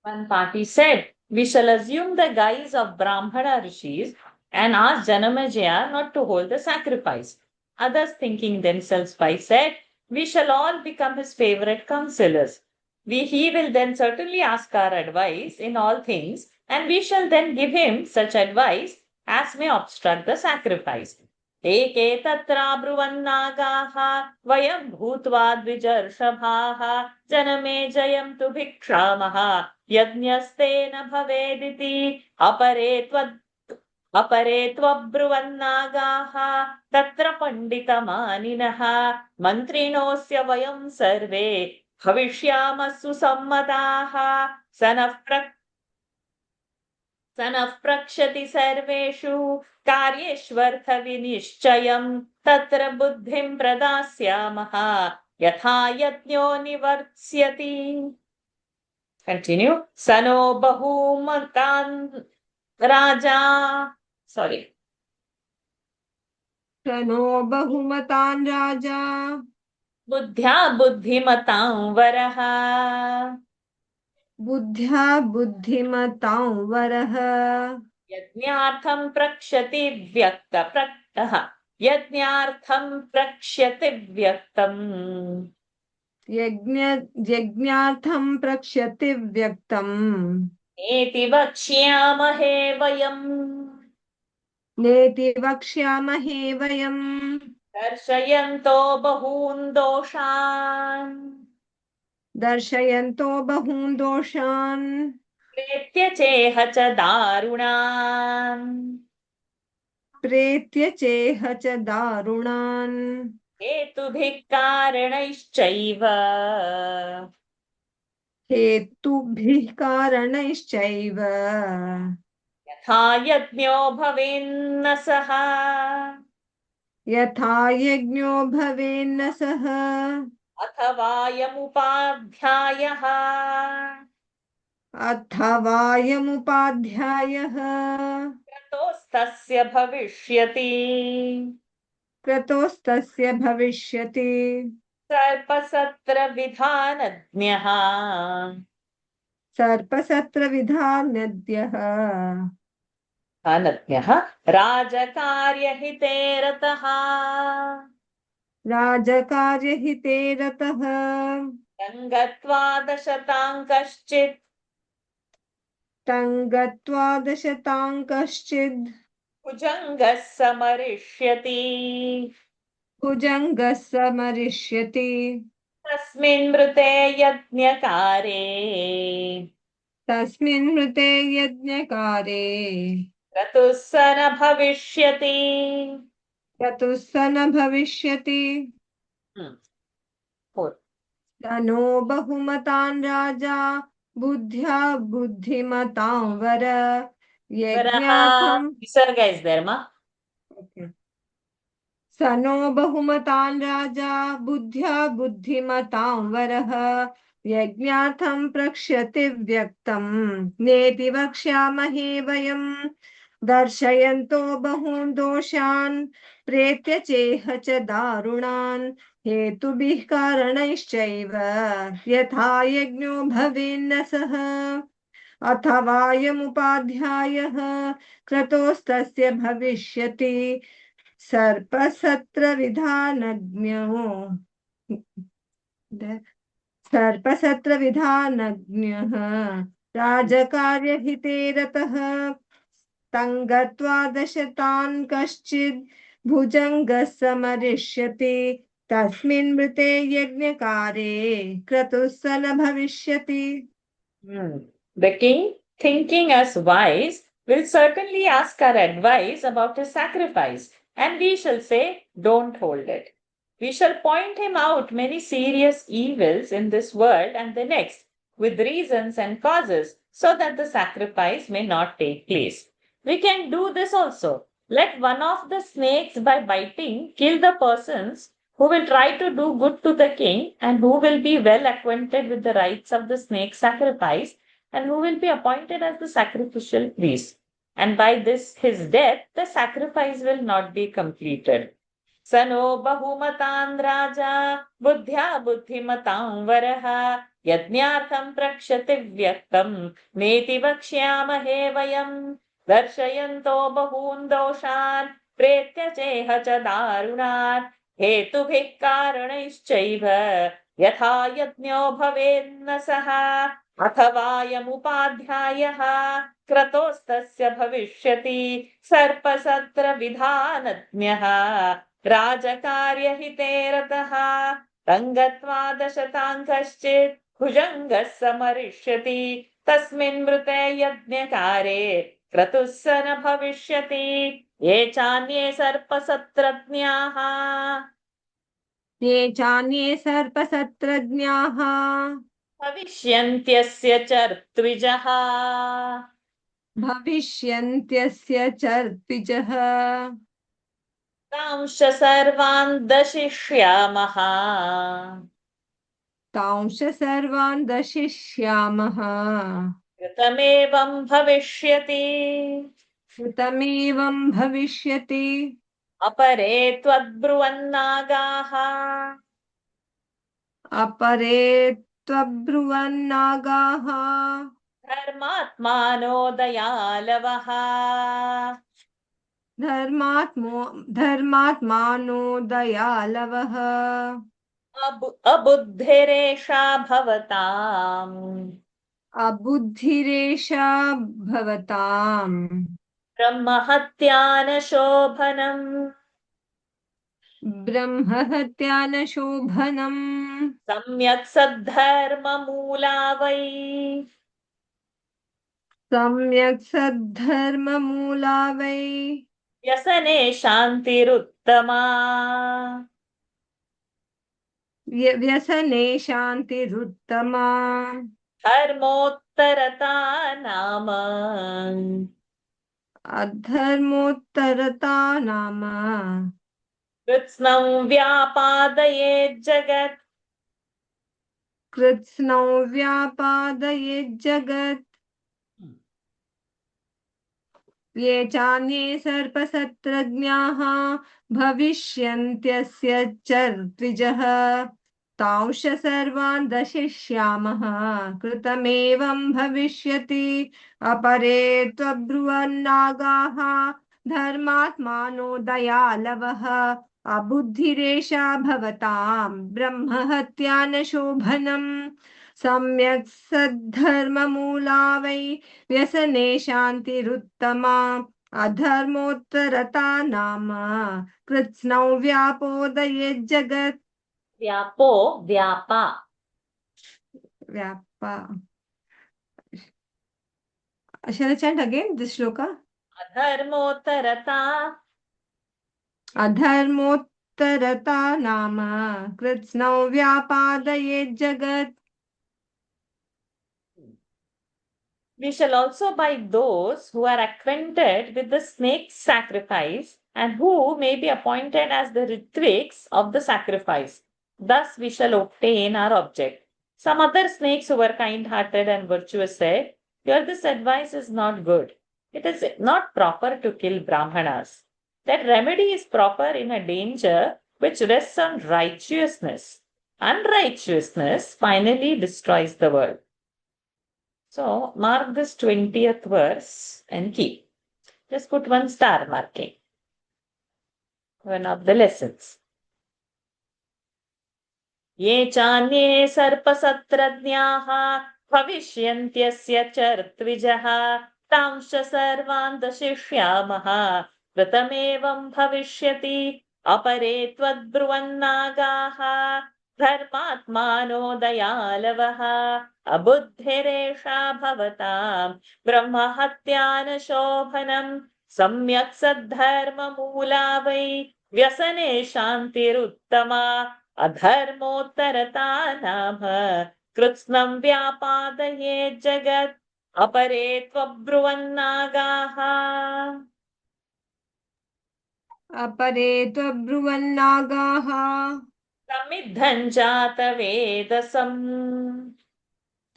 One party said, we shall assume the guise of Brahmana rishis and ask Janamejaya not to hold the sacrifice. Others, thinking themselves wise, said, we shall all become his favorite counselors. He will then certainly ask our advice in all things, and we shall then give him such advice as may obstruct the sacrifice. एके तत्राब्रुवन्नागाः वयं भूत्वा द्विजर्षभाः जनमे जयं तु भिक्षामः यज्ञस्तेन भवेदिति अपरे त्वब्रुवन्नागाः तत्र पण्डितमानिनः मन्त्रिणोऽस्य वयं सर्वे भविष्यामः सुसम्मताः स नः प्रक्षति सर्वेषु कार्येष्वर्थविनिश्चयम् तत्र बुद्धिं प्रदास्यामः यथा यज्ञो निवर्त्स्यति। Continue. स नो बहुमतान् राजा sorry नो बहुमतान् राजा बुद्ध्या बुद्धिमतां वरः बुद्ध्या बुद्धिमतां वरः यज्ञार्थं प्रक्षति व्यक्तः यज्ञार्थं प्रक्ष्यति व्यक्तम् यज्ञार्थं प्रक्ष्यति व्यक्तम् नेति वक्ष्यामहे वयम् नेति वक्ष्यामहे वयम् दर्शयन्तो बहून् दोषान् दर्शयन्तो बहून् दोषान् प्रेत्य चेह च दारुणान् प्रेत्य चेह च दारुणान् हेतुभिः कारणैश्चैव हेतुभिः कारणैश्चैव यथा यज्ञो भवेन्न सः यथा यज्ञो भवेन्न सः अथवायमुपाध्यायः अथवायमुपाध्यायः क्रतोस्तस्य भविष्यति क्रतोस्तस्य भविष्यति सर्पसत्रविधानज्ञः सर्पसत्रविधानद्यः अनज्ञः राजकार्यहिते रतः राजकार्यहिते रतः गत्वा दशतां कश्चित् तङ्गत्वा दशतां कश्चिद् भुजङ्गः समरिष्यति भुजङ्गः समरिष्यति तस्मिन् मृते यज्ञकारे तस्मिन् मृते यज्ञकारे क्रतुः स न भविष्यति क्रतुः स न भविष्यति स नो बहुमतान् राजा बुद्ध्या बुद्धिमतां वर यज्ञार्थं विसर्ग इस् देयर मा स नो बहुमतान् राजा बुद्ध्या बुद्धिमतां वरः यज्ञार्थं प्रक्ष्यति व्यक्तम् नेति वक्ष्यामहे वयम् दर्शयन्तो बहून् दोषान् प्रेत्य चेह च दारुणान् हेतुभिः कारणैश्चैव यथा यज्ञो भवेन्न सः अथवायमुपाध्यायः क्रतोस्तस्य भविष्यति सर्पसत्रविधानज्ञः राजकार्यहिते रतः तङ्गत्वा दशतान् कश्चिद् भुजङ्गः समरिष्यति तस्मिन् मृते यज्ञकारे क्रतुः स न भविष्यति। The king, thinking us wise, will certainly ask our advice about a sacrifice, and we shall say, don't hold it. We shall point him out many serious evils in this world and the next, with reasons and causes, so that the sacrifice may not take place. We can do this also. Let one of the snakes, by biting, kill the persons who will try to do good to the king and who will be well acquainted with the rites of the snake sacrifice, and who will be appointed as the sacrificial priest. And by this his death, the sacrifice will not be completed. स नो बहुमतान् राजा बुद्ध्या बुद्धिमतां वरः यज्ञार्थं प्रक्षति व्यक्तम् नेति वक्ष्यामहे वयम् दर्शयन्तो बहून् दोषान् प्रेत्य चेह च दारुणान् हेतुभिः कारणैश्चैव यथा यज्ञो भवेन्न सः अथवायमुपाध्यायः क्रतोस्तस्य भविष्यति सर्पसत्रविधानज्ञः राजकार्यहिते रतः रङ्गत्वा दशतां कश्चित् भुजङ्गः समरिष्यति तस्मिन् मृते यज्ञकारे क्रतुः स न भविष्यति ये चान्ये सर्पसत्रज्ञाः ये चान्ये सर्पसत्रज्ञाः भविष्यन्त्यस्य चर्त्विजः भविष्यन्त्यस्य चर्त्विजः तांश्च सर्वान् दशिष्यामः तांश सर्वान् दशिष्यामः कृतमेवं भविष्यति कृतमेवं भविष्यति अपरे त्वद्ब्रुवन्नागाः अपरे त्वब्रुवन्नागाः धर्मात्मानो दयालवः धर्मात्मानो दयालवः अबुद्धिरेषा भवताम् अबुद्धिरेषा भवताम् ब्रह्महत्या न शोभनम् ब्रह्महत्या न शोभनम् सम्यक् सद्धर्ममूला वै सम्यक् सद्धर्ममूला वै व्यसने शान्तिरुत्तमा व्यसने शान्तिरुत्तमा धर्मोत्तरता नाम अधर्मोत्तरता नाम कृत्स्नं व्यापादयेज्जगत् कृत्स्नौ व्यापादयेज्जगत् ये चान्ये सर्पसत्रज्ञाः भविष्यन्त्यस्य चर्त्विजः तांश सर्वान् दशिष्यामः कृतमेवं भविष्यति अपरे त्वब्रुवन्नागाः धर्मात्मानो दयालवः अबुद्धिरेषा भवतां ब्रह्महत्या न शोभनम् सम्यक् सद्धर्ममूला वै व्यसने शान्तिरुत्तमा अधर्मोत्तरता नाम कृत्स्नौ व्यापोदयेज्जगत् व्यापो व्यापा व्यापा Shall I chant again this shloka? अधर्मोत्तरता अधर्मोत्तरता नाम कृत्स्नौ व्यापादयेज्जगत् We shall also buy those who are acquainted with the snake sacrifice and who may be appointed as the Ritviks of the sacrifice. Thus we shall obtain our object. Some other snakes who were kind-hearted and virtuous said, "Here this advice is not good. It is not proper to kill Brahmanas. That remedy is proper in a danger which rests on righteousness. Unrighteousness finally destroys the world." So mark this 20th verse and keep. Just put one star marking. One of the lessons. ये चान्ये सर्पसत्रज्ञाः भविष्यन्त्यस्य चर्त्विजः तांश्च सर्वान् दशिष्यामः कृतमेवं भविष्यति अपरे त्वद्ब्रुवन्नागाः धर्मात्मानो दयालवः अबुद्धिरेषा भवतां ब्रह्महत्या न शोभनम् सम्यक् सद्धर्ममूला वै व्यसने शान्तिरुत्तमा अधर्मोत्तरता नाम कृत्स्नं व्यापादयेत् जगत् अपरे त्वब्रुवन्नागाः अपरे त्वब्रुवन्नागाः समिद्धं जातवेदसम्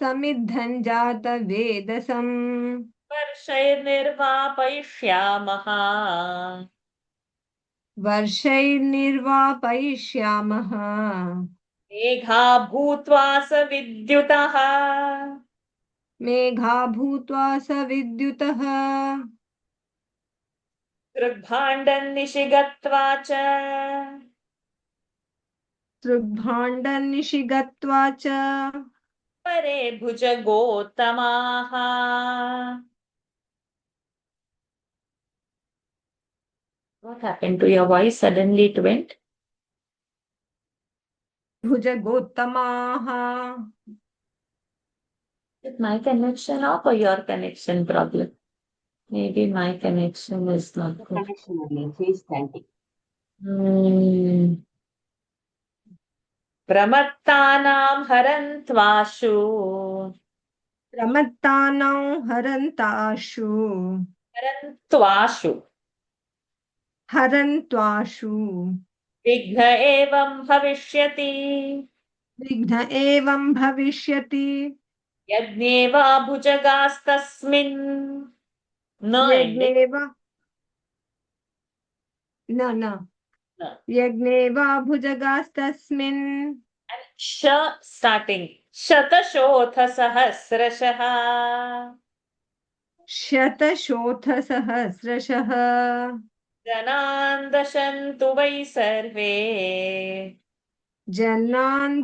समिद्धं जातवेदसम् वर्षैर्निर्वापयिष्यामः वर्षैर्निर्वापयिष्यामः मेघा भूत्वा सविद्युतः मेघा भूत्वा सविद्युतः दृग्भाण्डन्निशि गत्वा च दृग्भाण्डन्निशि गत्वा च परे भुजगोत्तमाः. What happened to your voice? Suddenly it went. भुजगोत्तमाः. Is my connection off or your connection problem? Maybe my connection is not good. Connection only. She is standing. प्रमत्तानां हरन्त्वाशु प्रमत्तानां हरन्ताशु. हरन्त्वाशु हरन्त्वाशु. विघ्न एवं भविष्यति. विघ्न एवं भविष्यति. यज्ञे वा भुजगास्तस्मिन् न ending. यज्ञे वा न न. यज्ञे वा भुजगास्तस्मिन्. श starting. शतशोऽथ सहस्रशः. शतशोथसहस्रशः. जनान् दशन्तु वै सर्वे. जनान्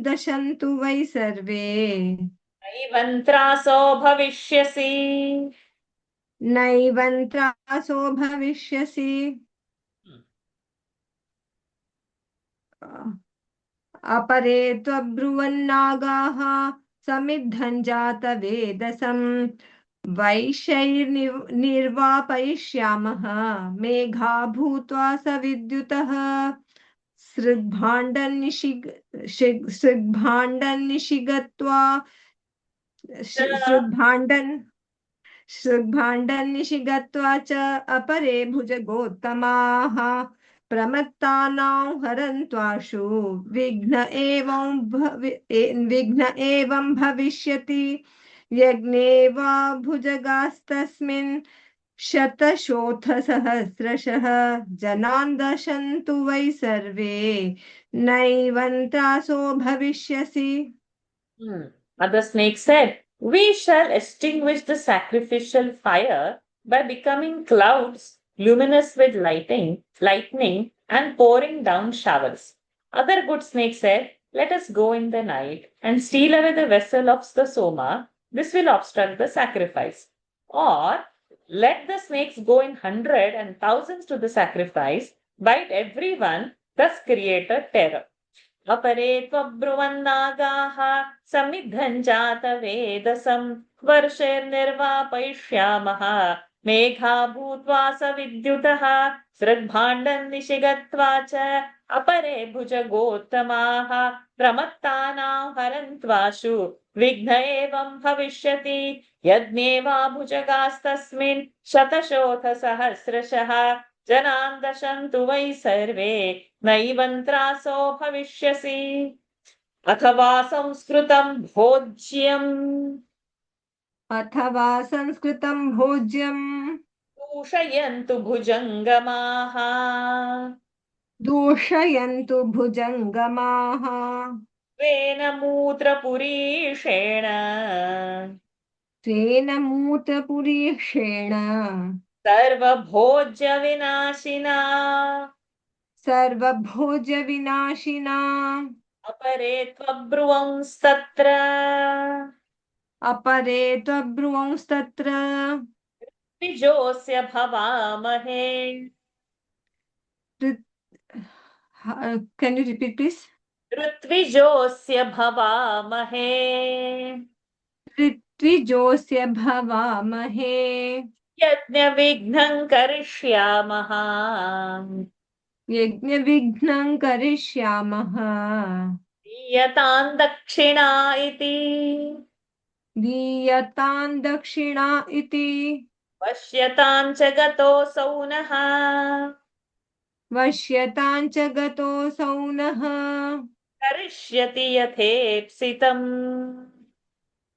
दशन्तु वै सर्वे. नैवन्त्रासो भविष्यसि. नैवन्त्रासो भविष्यसि. अपरे त्वब्रुवन्नागाः समिद्धं जातवेदसं वैशैर्निर्वापयिष्यामः मेघा भूत्वा सविद्युतः सृग्भाण्डन्निशिगत्वा सृग्भाण्डन्निशिगत्वा च अपरे भुजगोत्तमाः प्रमत्तानां हरन्त्वाशु विघ्न एवं भविष्यति यज्ञे वा भुजगास्तस्मिन् शतशोथसहस्रशः जनान् दशन्तु वै सर्वे नैवन्त्रासो भविष्यसि. And the snake said, "We shall extinguish the sacrificial fire by becoming clouds, luminous with lightning, and pouring down showers." Other good snakes said, "Let us go in the night and steal away the vessel of the Soma. This will obstruct the sacrifice." Or, "Let the snakes go in hundred and thousands to the sacrifice, bite everyone, thus create a terror." अपरे त्वब्रुवन्नागाः समिद्धं जातवेदसं वर्षैर्निर्वापयिष्यामः मेघा भूत्वा सविद्युतः सृग्भाण्डन्निशिगत्वा च अपरे भुजगोत्तमाः प्रमत्तानां हरन्त्वाशु विघ्न एवं भविष्यति यज्ञे वा भुजगास्तस्मिन् शतशोथ सहस्रशः जनान् दशन्तु वै सर्वे नैवन्त्रासो भविष्यसि. अथवा संस्कृतं भोज्यं दूषयन्तु भुजङ्गमाः. स्वेन मूत्रपुरीषेण सर्वभोज्यविनाशिना अपरे त्वब्रुवंस्तत्र ऋत्विजोऽस्य भवामहे. Can you repeat please? ऋत्विजोऽस्य भवामहे. ऋत्विजोऽस्य भवामहे. यज्ञविघ्नं करिष्यामः. यज्ञविघ्नं करिष्यामः. दीयतां दक्षिणा इति पश्यतां च गतोऽसौ नः. वश्यतां च गतोऽसौ नः.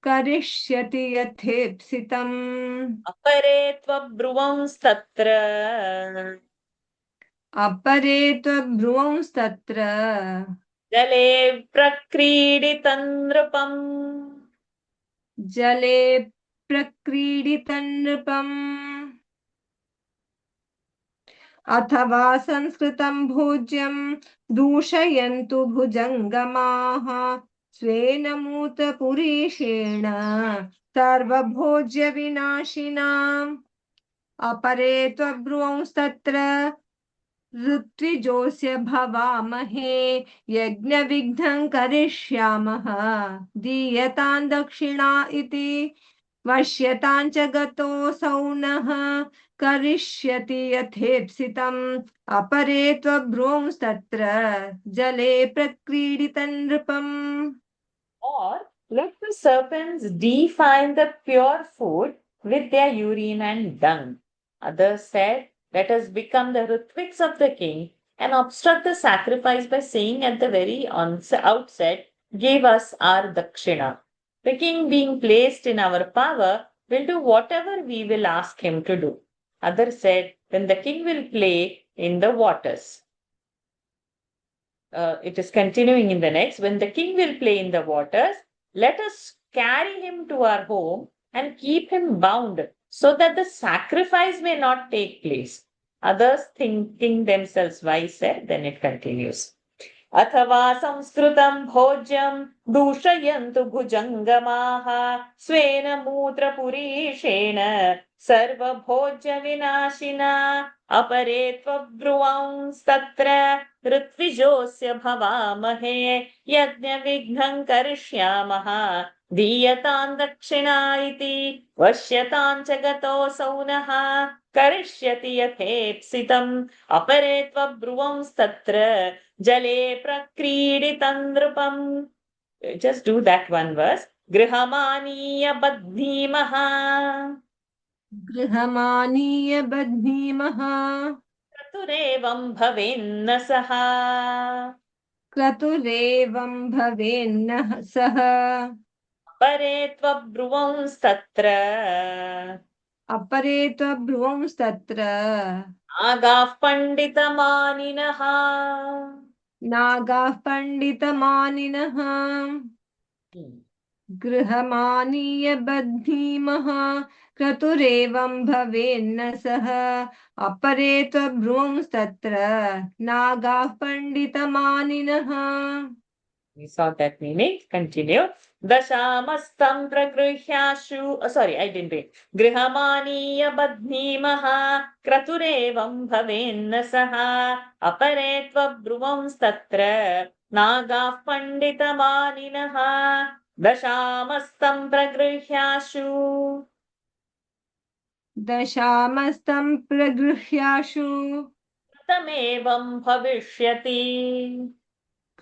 करिष्यति यथेप्सितम्. अपरे त्वब्रुवंस्तत्र जले प्रक्रीडितं नृपम्. अथवा संस्कृतं भोज्यं दूषयन्तु भुजङ्गमाः स्वेन मूतपुरीषेण सर्वभोज्यविनाशिनाम् अपरे त्वब्रुवंस्तत्र ऋत्विजोऽस्य भवामहे यज्ञविघ्नं करिष्यामः दीयतां दक्षिणा इति वश्यतां च गतोऽसौ नः करिष्यति यथेप्सितम् अपरे त्वब्रुवंस्तत्र जले प्रक्रीडितं नृपम् Or let the serpents defile the pure food with their urine and dung. Others said, let us become the Ritviks of the king and obstruct the sacrifice by saying at the very outset, give us our dakshina. The king, being placed in our power, will do whatever we will ask him to do. Others said, then the king will play in the waters. It is continuing in the next. When the king will play in the waters, let us carry him to our home and keep him bound so that the sacrifice may not take place. Others, thinking themselves wise, said, then it continues. अथवा संस्कृतं भोज्यं दूषयन्तु भुजङ्गमाः स्वेन मूत्रपुरीषेण सर्वभोज्यविनाशिना अपरे त्वब्रुवंस्तत्र ऋत्विजोऽस्य भवामहे यज्ञविघ्नं करिष्यामः दीयतां दक्षिणा इति वश्यतां च गतोऽसौ नः करिष्यति यथेप्सितम् अपरे त्वब्रुवंस्तत्र जले प्रक्रीडितं नृपम्. Just do that one verse. गृहमानीय बध्नीमः गृहमानीय बध्नीमः क्रतुरेवं भवेन्न सः क्रतुरेवं भवेन्न सः परे त्वब्रुवंस्तत्र अपरे त्वब्रुवंस्तत्र आगाः पण्डितमानिनः. नागाः पण्डितमानिनः गृहमानीय बध्नीमः क्रतुरेवं भवेन्न सः अपरे त्वब्रुवंस्तत्र नागाः पण्डितमानिनः. We saw that meaning. Continue. दशामस्तं प्रगृह्याशु sorry, I didn't read. गृहमानीय बध्नीमः क्रतुरेवं भवेन्न सः अपरे त्वब्रुवंस्तत्र नागाः पण्डितमानिनः दशामस्तं प्रगृह्याशु दशामस्तं प्रगृह्याशु कृतमेवं भविष्यति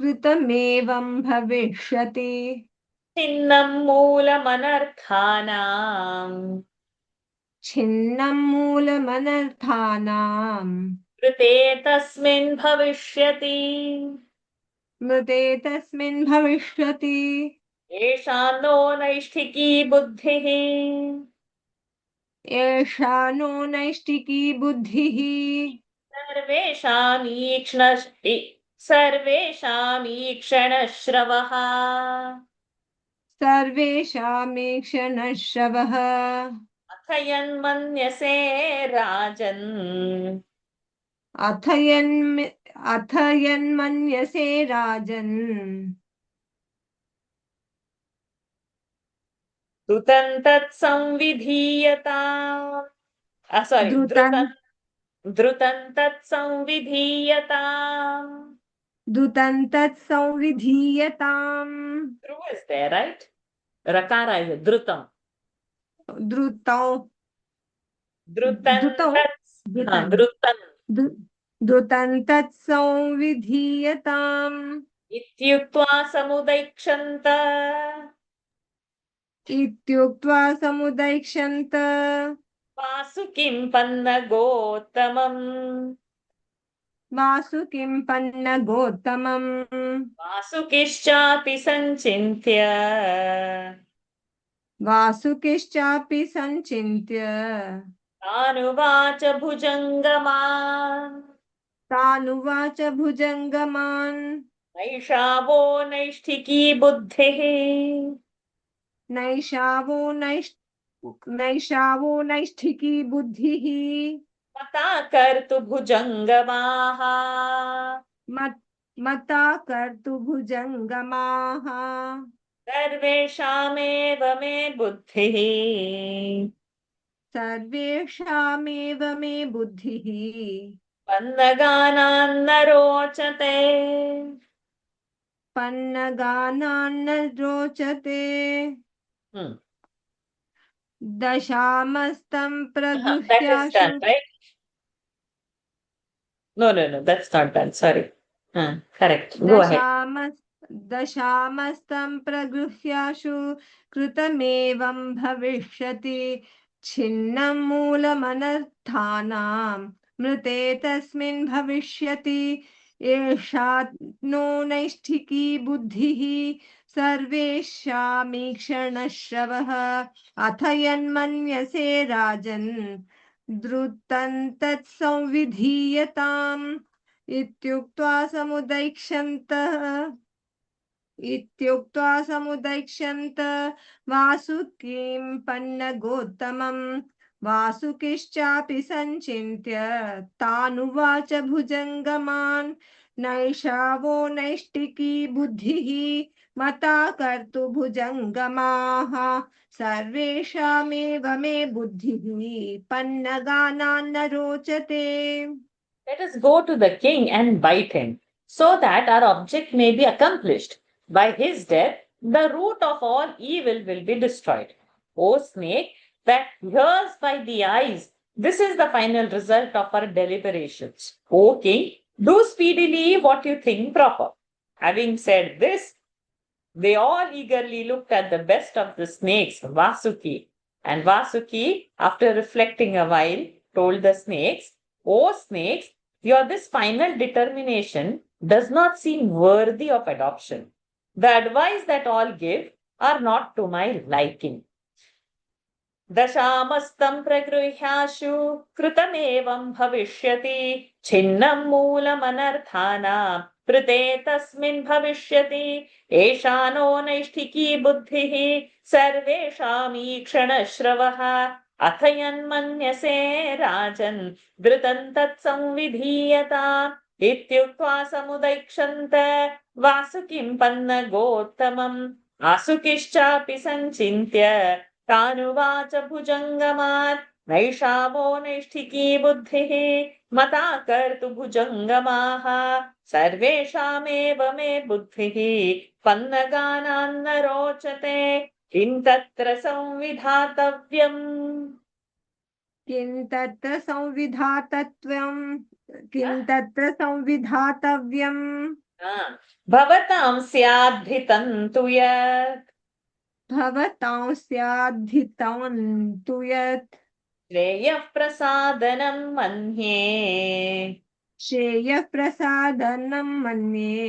कृतमेवं भविष्यति छिन्नं मूलमनर्थानाम् छिन्नं मूलमनर्थानां कृते तस्मिन् भविष्यति मृते तस्मिन् भविष्यति एषा नो नैष्ठिकी बुद्धिः एषा नो नैष्टिकी बुद्धिः सर्वेषामीक्षणश्रवः सर्वेषामीक्षणश्रवः अथ यन्मन्यसे राजन् अथ यन्मन्यसे राजन् द्रुतं तत्संविधीयताम् sorry द्रुतं तत्संविधीयताम्. दुतं तत्संविधीयताम् Dhruv is there, right? Rakara is it. Dhrutam. द्रुतौ Dhrutan Dhrutam. tats. Dhrutan. Dhrutan. द्रुतं तत्संविधीयताम् इत्युक्त्वा समुदैक्षन्त इत्युक्त्वा समुदैक्षन्त वासुकिं पन्नगोत्तमम्. वासुकिं पन्नगोत्तमम् वासुकिश्चापि सञ्चिन्त्य वासुकिश्चापि सञ्चिन्त्य तानुवाच भुजङ्गमान् तानुवाच भुजङ्गमान् नैषा वो नैष्ठिकी बुद्धिः नैषावो नैष्ठिकी बुद्धिः मता कर्तु भुजङ्गमाः मता कर्तुभुजङ्गमाः सर्वेषामेव मे बुद्धिः सर्वेषामेव मे बुद्धिः पन्नगानान्न रोचते। पन्नगानान्न रोचते Hmm. दशामस्तं That is प्रगृह्याशु done, right? No, that's not done. Sorry. Correct. Go ahead. दशामस्तं प्रगृह्याशु कृतमेवं भविष्यति छिन्नं मूलमनर्थानां मृते तस्मिन् भविष्यति एषा नो नैष्ठिकी बुद्धिः सर्वेषामीक्षणश्रवः अथ यन्मन्यसे राजन् द्रुतं तत्संविधीयताम् इत्युक्त्वा समुदैक्षन्त वासुकीं पन्नगोत्तमम् वासुकिश्चापि सञ्चिन्त्य तानुवाच भुजङ्गमान् नैषा वो नैष्टिकी बुद्धिः मता कर्तुभुजङ्गमाः सर्वेषामेव मे बुद्धिः पन्नगानान्न रोचते Let us go to the king and bite him, so that our object may be accomplished. By his death, the root of all evil will be destroyed. O snake, that hears by the eyes, this is the final result of our deliberations. O king, do speedily what you think proper. Having said this, they all eagerly looked at the best of the snakes, Vasuki. And Vasuki, after reflecting a while, told the snakes, O snakes, your this final determination does not seem worthy of adoption. The advice that all give are not to my liking. दशामस्तं प्रगृह्याशु कृतमेवं भविष्यति छिन्नं मूलमनर्थानां कृते तस्मिन् भविष्यति एषा नो नैष्ठिकी बुद्धिः सर्वेषामीक्षणश्रवः अथ यन्मन्यसे राजन् धृतं तत्संविधीयताम् इत्युक्त्वा समुदैक्षन्त वासुकिं पन्नगोत्तमम् आसुकिश्चापि सञ्चिन्त्य तानुवाच भुजङ्गमान् नैषा वो नैष्ठिकी बुद्धिः मता कर्तुभुजङ्गमाः सर्वेषामेव मे बुद्धिः पन्नगानान्न रोचते किं तत्र संविधातव्यम् किं तत्र संविधातव्यम् भवतां स्याद्धितं तु यत् भवतां स्याद्धितं तु यत् श्रेयः प्रसादनं मन्ये श्रेयःप्रसादनं मन्ये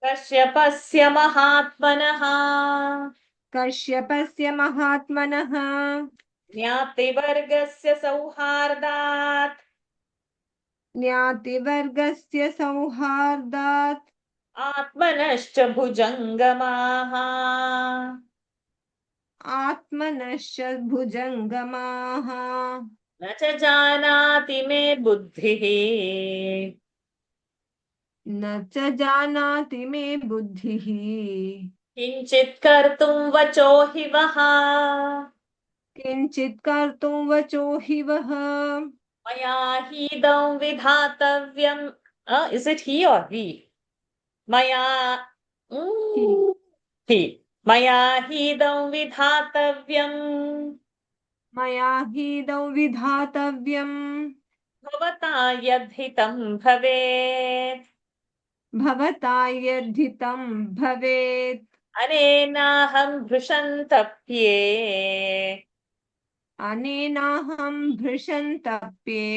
कश्यपस्य महात्मनः कश्यपस्य महात्मनः ज्ञातिवर्गस्य सौहार्दात् ज्ञातिवर्गस्य सौहार्दात् आत्मनश्च भुजङ्गमाः आत्मनश्च भुजङ्गमाः न च जानाति मे बुद्धिः न च जानाति मे बुद्धिः किञ्चित् कर्तुं वचो हि वः किञ्चित् कर्तुं वचो हि वः मया हीदं विधातव्यम् इस् इट् ही और वी मया ही मया हीदं विधातव्यम् मया हीदं विधातव्यम् भवता यद्धितं भवेत् भवता यद्धितं भवेत् अनेनाहं भृशन्तप्ये अनेनाहं भृशन्तप्ये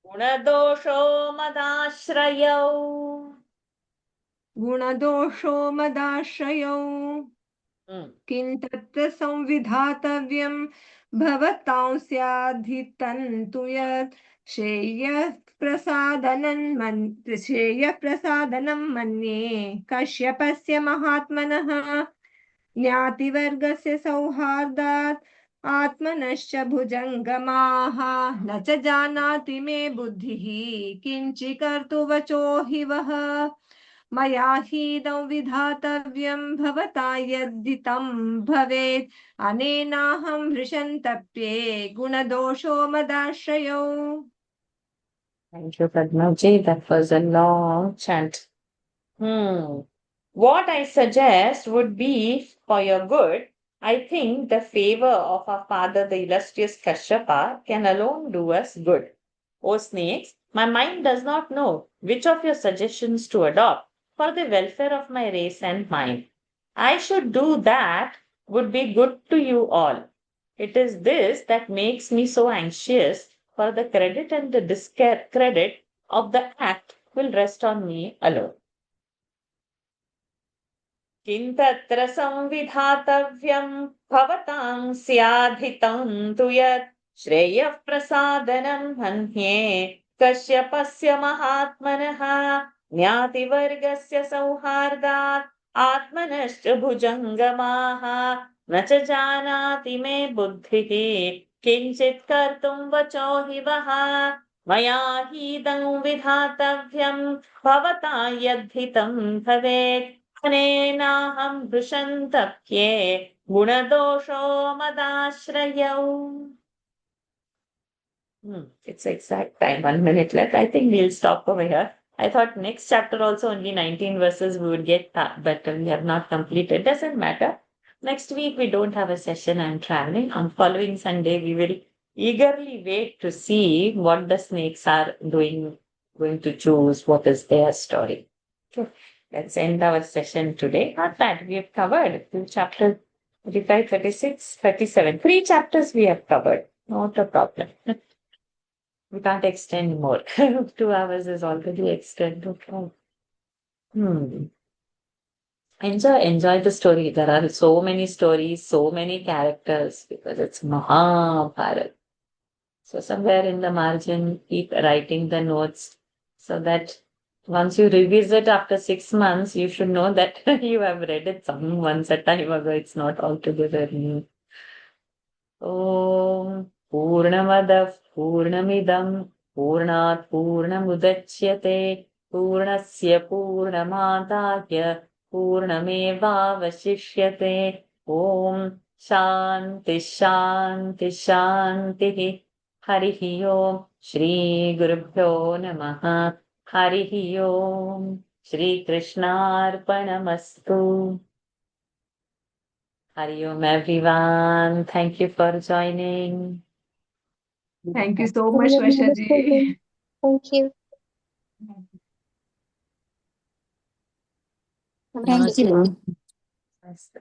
गुणदोषो मदाश्रयौ गुणदोषो मदाश्रयौ किं तत्र संविधातव्यं भवतां स्याद्धितं तु यत् श्रेयःप्रसादनं मन्ये कश्यपस्य महात्मनः ज्ञातिवर्गस्य सौहार्दात् आत्मनश्च भुजङ्गमाः न च जानाति मे बुद्धिः किञ्चित् कर्तुवचो हि वः मया हीदं विधातव्यं भवता यद्धितं भवेत् अनेनाहं हृषन्तप्ये गुणदोषो मदाश्रयो. Thank you, Padmaji. That was a long chant. What I suggest would be for your good. I think the favor of our father, the illustrious Kashyapa, can alone do us good. O snakes, my mind does not know which of your suggestions to adopt for the welfare of my race and mine. I should do that would be good to you all. It is this that makes me so anxious, for the credit and the discredit of the act will rest on me alone. किं तत्र संविधातव्यं भवतां स्याधितं तु यत् श्रेयः प्रसादनं मन्ये कश्यपस्य महात्मनः ज्ञातिवर्गस्य सौहार्दात् आत्मनश्च भुजङ्गमाः न च जानाति मे बुद्धिः किञ्चित् कर्तुं वचो हि वः मया हीदं विधातव्यं भवता यद्धितं भवेत् अनेनाहं हृषन्तप्ये गुणदोषो मदाश्रयौ. It's exact time, 1 minute left. I think we'll stop over here. I thought next chapter also only 19 verses we would get that, but we have not completed. Doesn't matter. Next week we don't have a session. I'm traveling. On following Sunday we will eagerly wait to see what the snakes are doing, going to choose, what is their story. Okay. Let's end our session today. Not bad. We have covered chapter 35, 36, 37. 3 chapters we have covered. Not a problem. We can't extend more. 2 hours is already extended. Enjoy the story. There are so many stories, so many characters because it's Mahabharata. So somewhere in the margin, keep writing the notes so that once you revisit after 6 months, you should know that you have read it once a time ago. It's not altogether new. Om Purnamadav Purnamidam Purnat Purnamudachyate Purnasya Purnamadaya Purnamevavashishyate. Om Shanti Shanti Shanti. Harihi Om Shri Gurubhyo Namaha. Harihi Om Shri Krishnarpanamastu. Hari Om everyone. Thank you for joining. Thank you so much, Varshaji. Thank you. Thank you. Namaste.